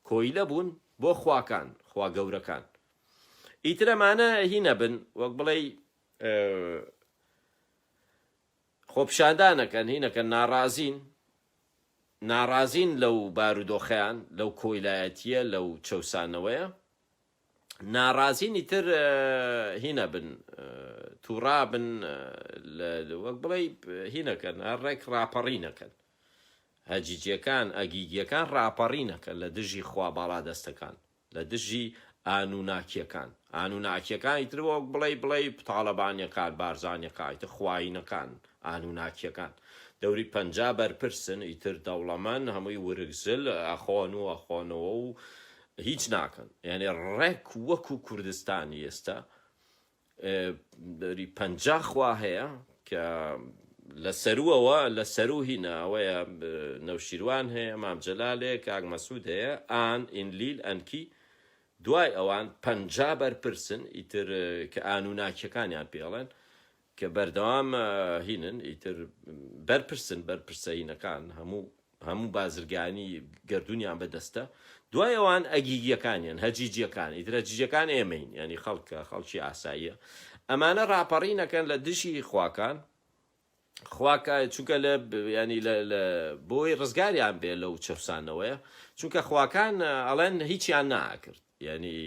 کۆیلە بوون بۆ خوا گەورەکان ئیترەمانە هینە بن وەک بڵێ خۆپشاندانەکەن هینەکە ناڕازین لەو بارودۆخەیان لەو کۆیلایەتیە لەو چەوسانەوەیە ناڕازینی تر هینە بن تووڕا بن وەک بڵێ هینەکەن هەرڕێک ڕاپەڕینەکەن هەجیجیەکان ئەگیگیەکان ڕاپەڕینەکەن لە دژی خوا باڵادەستەکان لە دژی ئانووناکیەکان ئیتر وەک بڵێ تاڵەبانیەکان بارزانیەکان خواینەکان ئانووناکیەکان دەوری 50 بەرپرسن ئیتر دەوڵەمەند هەمووی ورگزل ئەخۆنەوە و هیچ ناکەن یعنی ڕێک وەکو کوردستانی ئێستا دەوری 50 خوا هەیە کە لە سەروەوە لە سەرو هینە ئەوەیە نەوشیروان هەیە مام جەلالێ کاک مەسوود هەیە ئان ئینلیل ئەنکی دوای ئەوان 50 بەرپرسن ئیتر کە ئانووناکیەکانیان پێڵێن کە بەردەوام هینن ئیتر بەرپرسەینەکان هەموو بازرگانی گەردونیان بەدەستە دوای ئەوان ئەگیگیەکانیان هەجیجیەکان ئیتر هەجیجیەکان ئێمەین ینی خەڵکی ئاساییە ئەمانە ڕاپەڕینەکەن لە دژی خواکان چونکە ینی بۆی ڕزگاریان بێ لەو چەسانەوەیە چونکە خواکان ئەڵێن هیچیان ناکرد ینی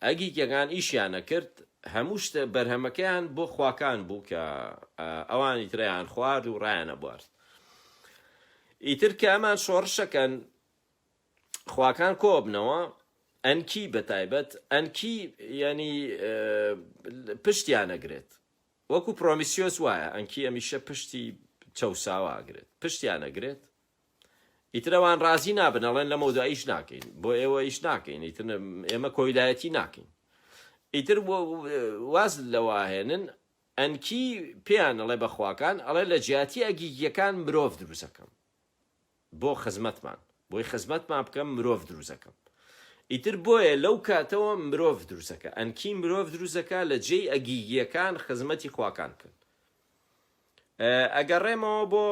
ئەگیگیەکان ئیشیان نەکرد هەموو شتە بەرهەمەکەیان بۆ خواکان بوو کە ئەوانی ترەیان خوارد و ڕایانە بوارد ئیتر کە ئەمان شۆڕشەکەن خواکان کۆبنەوە ئەنکی بەتایبەت ئەنکی ینی پشتیان نەگرێت وەکو پرۆمیسیۆس وایە ئەنکی ئەمیشە پشتی چەوساواگرێت پشتیان نەگرێت ئیترەوان ڕازی نابن ئەڵێن لە مەودا ئیش ناکەین بۆ ئێوە ئیش ناکەین ئیتر ئێمە کۆیلایەتی ناکەین ئیتر واز لەواهێنن ئەنکی پێیان ئەڵێ بەخواکان ئەڵێ لە جیاتی ئەگیگیەکان مرۆڤ دروستەکەم بۆ خزمەتمان بۆی خزمەتمان بکەم مرۆڤ دروستەکەم ئیتر بۆیە لەو کاتەوە مرۆڤ دروستەکە ئەنکی مرۆڤ دروستەکە لە جێی ئەگیگیەکان خزمەتی خواکان کرد ئەگەڕێمەوە بۆ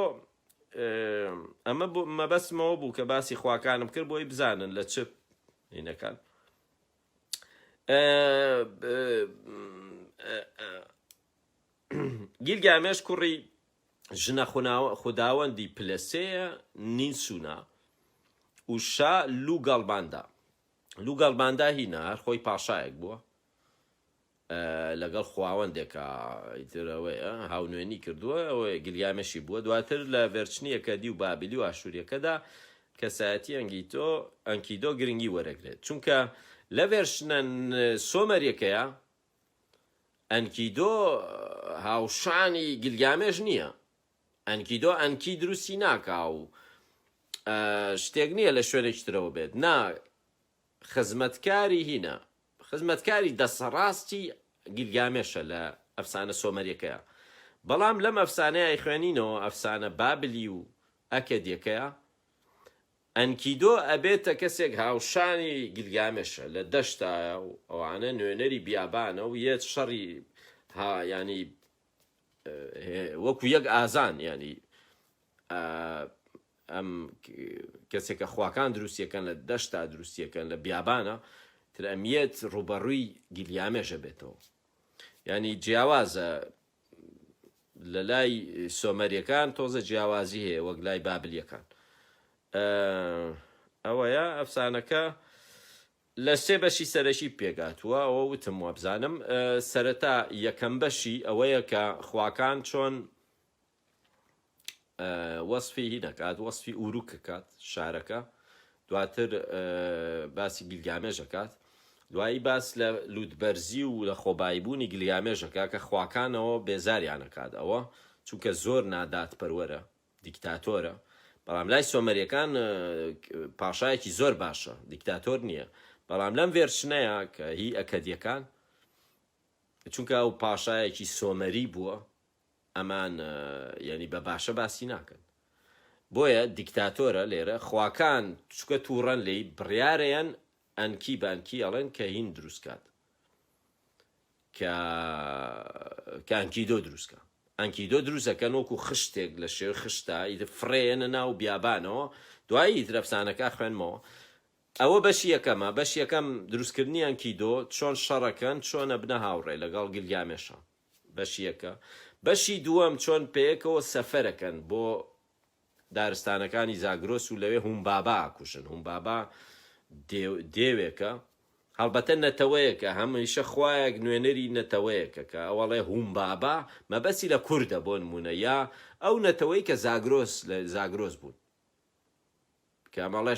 ئەمە مەبەستمەوە بوو کە باسی خواکانم کرد بۆی بزانن لە چ هینەکان گیلگامێش کوڕی ژنە خوداوەندی پلەسەیە نینسونا وشا لوگەڵباندا هینە هەر خۆی پاشایەک بووە لەگەڵ خواوەندێکە ئیترەوەیە هاونوێنی کردووە ئەوەی گیلگامێشی بووە دواتر لە ڤێرچنیەکە دی و بابلی و ئاشووریەکەدا کەسایەتی ئەنکیدۆ گرنگی وەرەگرێت چونکە لە ڤێرشنە سۆمەریەکەیە ئەنکیدۆ هاوشانی گیلگامێش نییە ئەنکیدۆ ئەنکی دروستی ناکا و شتێک نییە لە شوێنێکی ترەوە بێت نا خزمەتکاری هینە خزمەتکاری دەسەڕاستی گیلگامێشە لە ئەفسانە سۆمەریەکەیە بەڵام لەم ئەفسانەیە خوێنینەوە ئەفسانە بابلی و ئەکەدیەکەیە ئەنکیدۆ ئەبێتە کەسێک هاوشانی گیلگامێشە لە دەشتایە و ئەوانە نوێنەری بیابانە و یەت شەڕی ینی وەکو یەک ئازان ینی ئەم کەسێک کە خواکان دروستیەکەن لە دەشتا دروستیەکەن لە بیابانە تر ئەمیەت ڕوبەڕووی گیلیامێژە بێتەوە ینی جیاوازە لە لای سۆمەریەکان تۆزە جیاوازی هەیە وەک لای بابلیەکان ئەوەیە ئەفسانەکە لە سێ بەشی سەرەکی پێگاتووە ئەوە وتم وابزانم سەرەتا یەکەم بەشی ئەوەیە کە خواکان چۆن وەسفی هی نەکات وەسفی ئوروکەکات شارەکە دواتر باسی گیلگامێژەکات دوایی باس لە لوودبەرزی و لە خۆباییبوونی گیلگامێژەکە کە خواکانەوە بێزاریانەکات ئەوە چونکە زۆر نادات پەروەرە دیکتاتۆرە بەڵام لای سۆمەریەکان پاشایەکی زۆر باشە دیکتاتۆر نییە بەڵام لەم ڤێرشنەیە کە هی ئەکەدیەکان چونکە ئەو پاشایەکی سۆمەری بووە ئەمان یعنی بە باشە باسی ناکەن بۆیە دیکتاتۆرە لێرە خواکان چکە تووڕەن لی بڕیارەیەن ئەنکی بانکی ئەڵێن کە هین دروستکات کە ئەنکیدۆ دروستکە ئەنکیدۆ دروستەکەن وەکو خشتێک لە شێوە خشتە ئیتر فڕێنە ناو بیابانەوە دوایی ئیتر ئەفسانەکە خوێنمەوە ئەوە بەشی یەکەمە بەشی یەکەم دروستکردنی ئەنکیدۆ چۆن شەڕەکەن چۆنە بنە هاوڕێ لەگەڵ گیلگامێشە بەشی یەکە بەشی دووەم چۆن پێیەکەوە سەفەرەکەن بۆ دارستانەکانی زاگرۆس و لەوێ هومبابا ئاکوشن هومبابا دێوێکە هەڵبەتە نەتەوەیەکە هەمیشە خوایەک نوێنەری نەتەوەیەکە کە ئەوەڵێ هومبابا مەبەسی لە کووردە بۆ نمونە یا ئەو نەتەوەی کە زاگرۆس بوون کە ئەمەڵێ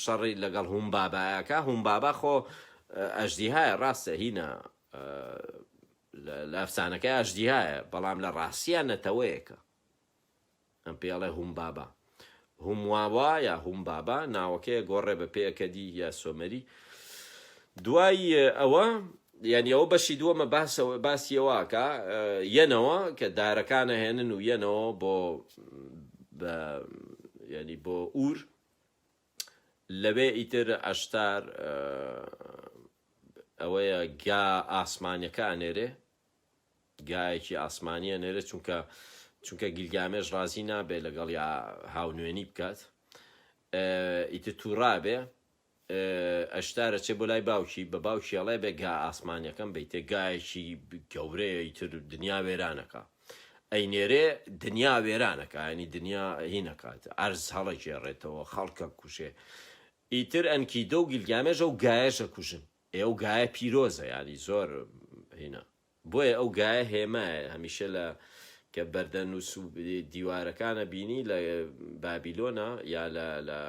شەڕی لەگەڵ هومبابایەکە هومبابا خۆ ئەژدیهایە ڕاستە هینە لە ئەفسانەکە ئەژدیهایە بەڵام لە ڕاستیان نەتەوەیەکە ئەم پێڵێ هومبابا هومواوا یا هومبابا ناوەکەیە گۆڕێ بە پێەکەدی یا سۆمەری دوای ئەوە یعنی ئەوە بەشی دووەمە باسیەوەکە یەنەوە کە دارەکانە هێنن و یەنەوە بۆ ینی بۆ ئور لەوێ ئیتر ئەشتار ئەوەیە گا ئاسمانیەکە ئەنێرێ گایەکی ئاسمانیە نێرە چونکە گیلگامێژ ڕازی نابێ لەگەڵ یا هاونوێنی بکات ئیتر تووڕابێ ئەشتارە چێ بۆ لای باوکی بە باوکی ئەڵێ بێ گا ئاسمانیەکەم بیتێ گایەکی گەورەیە ئیتر دنیا وێرانەکە ئەی نێرێ دنیا وێرانەکە ینی دنیا هی نەکات ئەرز هەڵەگێڕێتەوە خەڵکە کوشێ ئیتر ئەنکیدۆ و گیلگامێژە و گایەشە کوژن ئێوە گایە پیرۆزە ینی زۆر هینە بۆیە ئەو گایە هێمایە هەمیشە لە کە بەردەنووس و دیوارەکانە بینی لە بابیلۆنە یا لە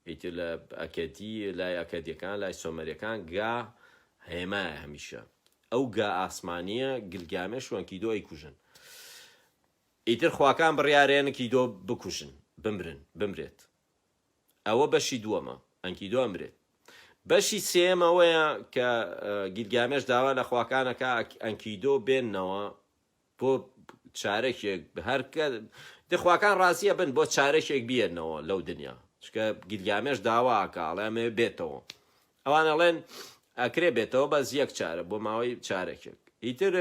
ئیتر لە ئەکەدی لای ئەکەدیەکان لای سۆمەریەکان گا هێمایە هەمیشە ئەو گا ئاسمانیە گیلگامێش و ئەنکیدۆی کوژن ئیتر خواکان بڕیارێن ئەنکیدۆ بکوژن بمرێت ئەوە بەشی دووەمە ئەنکیدۆ ئەمرێت بەشی سێمەوەیە کە گیلگامێش داوا لە خواکانەکە ئەنکیدۆ بێننەوە بۆ چارەکێک هەرکە دخواکان ڕاستیە بن بۆ چارەکێک بێنەوە لەو دنیا چکە گیلگامێش داواکە ئەڵێمێ بێتەوە ئەوان ئەڵێن ئەکرێ بێتەوە بەس یەک چارە بۆ ماوەی چارەکێک ئیتر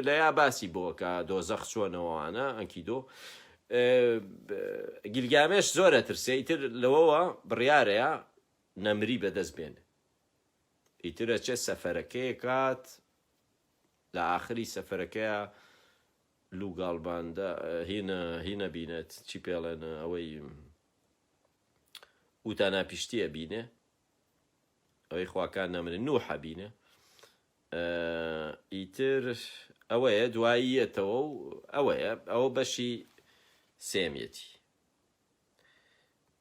لە یا باسی بۆکە دۆزەخ چۆنەوەوانە ئەنکیدۆ گیلگامێش زۆرە ترسێ ئیتر لەوەوە بڕیارەیە نەمری بەدەست بێنێ ئیترە چێ سەفەرەکەی کات لە ئاخری سەفەرەکەیە لوگاڵباندا هینە بینێت چی پێڵێن ئەوەی وتانە پیشتیە بینێ ئەوەی خواکان نەمرێ نوحە بینێ ئیتر ئەوەیە دواییەتەوە و ئەوەیە ئەوە بەشی سێمیەتی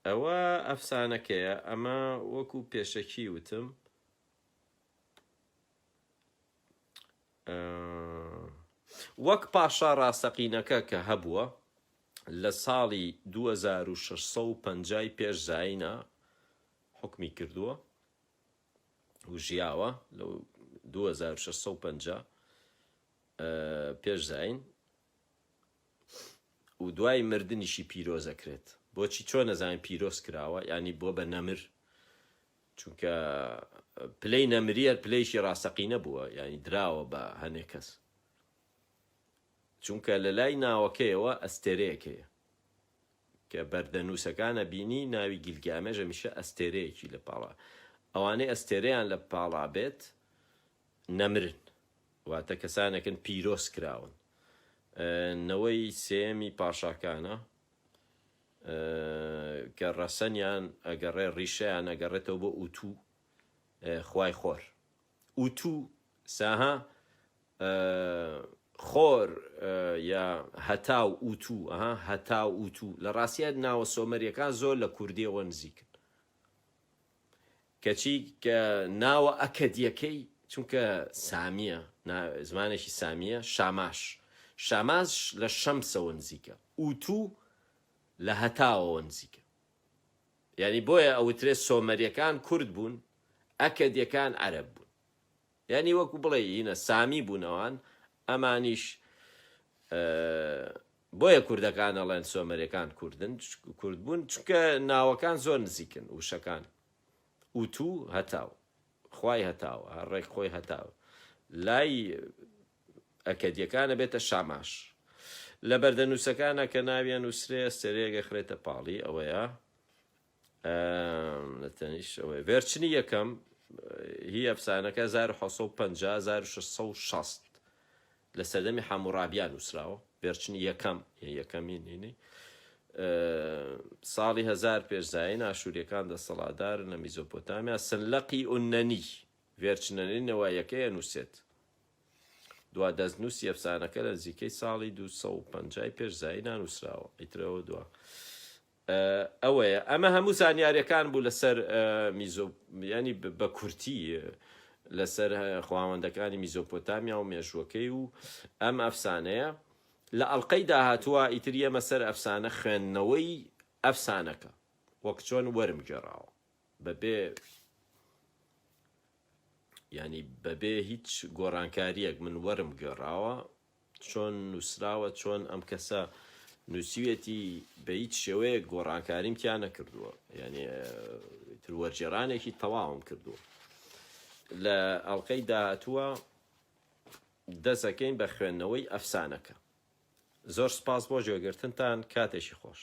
ئەوە ئەفسانەکەیە ئەمە وەکو پێشەکی وتم وەک پاشا ڕاستەقینەکە کە هەبووە لە ساڵی 2650 پێش زاینە حکمی کردووە و ژیاوە لە 2650 پێش زاین و دوای مردنیشی پیرۆزەکرێت بۆچی چۆن نەزانین پیرۆز کراوە ینی بۆ بە نەمر چونکە پلەی نەمریە پلەیشی ڕاستەقینە بووە ینی دراوە بە هەنێک کەس چونکە لە لای ناوەکەیەوە ئەستێرەیەکەیە کە کە بەردەنووسەکانە بینی ناوی گیلگامێژ هەمیشە ئەستێرەیەکی لە پاڵا ئەوانەی ئەستێرەیان لە پاڵا بێت نەمرن واتە کەسانێکن پیرۆز کراون. نەوەی سێمی پاشاکانە کە ڕەسەنیان ئەگەڕێ ڕیشەیان ئەگەڕێتەوە بۆ ئوتو خوای خۆر ئوتو ساها خۆر یا هەتاو ئوتو هەتاو ئوتو لە ڕاستیە ناوە سۆمەریەکان زۆر لە کوردیەوە نزیکن کەچی کە ناوە ئەکەدیەکەی چونکە سامیە زمانێکی سامیە شاماش لە شەمسەوە نزیکە ئوتو لە هەتاوەوە نزیکە یعنی بۆیە ئەوترێ سۆمەریەکان کورد بوون ئەکەدیەکان عەرەب بوون یعنی وەکو بڵێ هینە سامی بوونەوان ئەمانیش بۆیە کوردەکان ئەڵێن سۆمەریەکان کورد بوون چونکە ناوەکان زۆر نزیکن وشەکان ئوتو هەتاو خوای هەتاوە هەڕێک خۆی هەتاوە لای ئەکەدیەکانە بێتە شاماش لە بەردەنووسەکانە کە ناویان نووسرێ ئەستێرەیەکە خرێتە پاڵی ئەوەیە لەتەنیش ئەوەیە ڤێرچنی یەکەم هی ئەفسانەکە 1650 لە سەردەمی حەموڕابیان نووسراوە ڤێرچنی یەکەمین هینی ساڵی 1000 پێشزاین ئاشوریەکان دەسەڵاتدارن لە میزۆپۆتامیا سنلەقی ئونەنی ڤێرچنەنی نەوایەکەیە نووسێت دوا دەستنووسی ئەفسانەکە لە نزیکەی ساڵی 250 پێشزاینان نووسراوە ئیترەوە دووە ئەوەیە ئەمە هەموو زانیاریەکان بوو لەسەر ینی بە کورتی لەسەر خواوەندەکانی میزۆپۆتامیا و مێژوەکەی و ئەم ئەفسانەیە لە ئەڵلقەی داهاتووە ئیتر ئەمە سەر ئەفسانە خوێندنەوەی ئەفسانەکە وەک چۆن وەرم گێڕاوە ینی بەبێ هیچ گۆڕانکاریەک من وەرم گێڕاوە چۆن نووسراوە چۆن ئەم کەسە نووسیوێتی بە هیچ شێوەیە گۆڕانکاریم تیان نەکردووە ینی وەرجێڕانێکی تەواوم کردووە لە ئەڵلقەی داهاتووە دەستەکەین بە خوێندنەوەی ئەفسانەکە زۆر سپاس بۆ گوێگرتنتان کاتێکی خۆش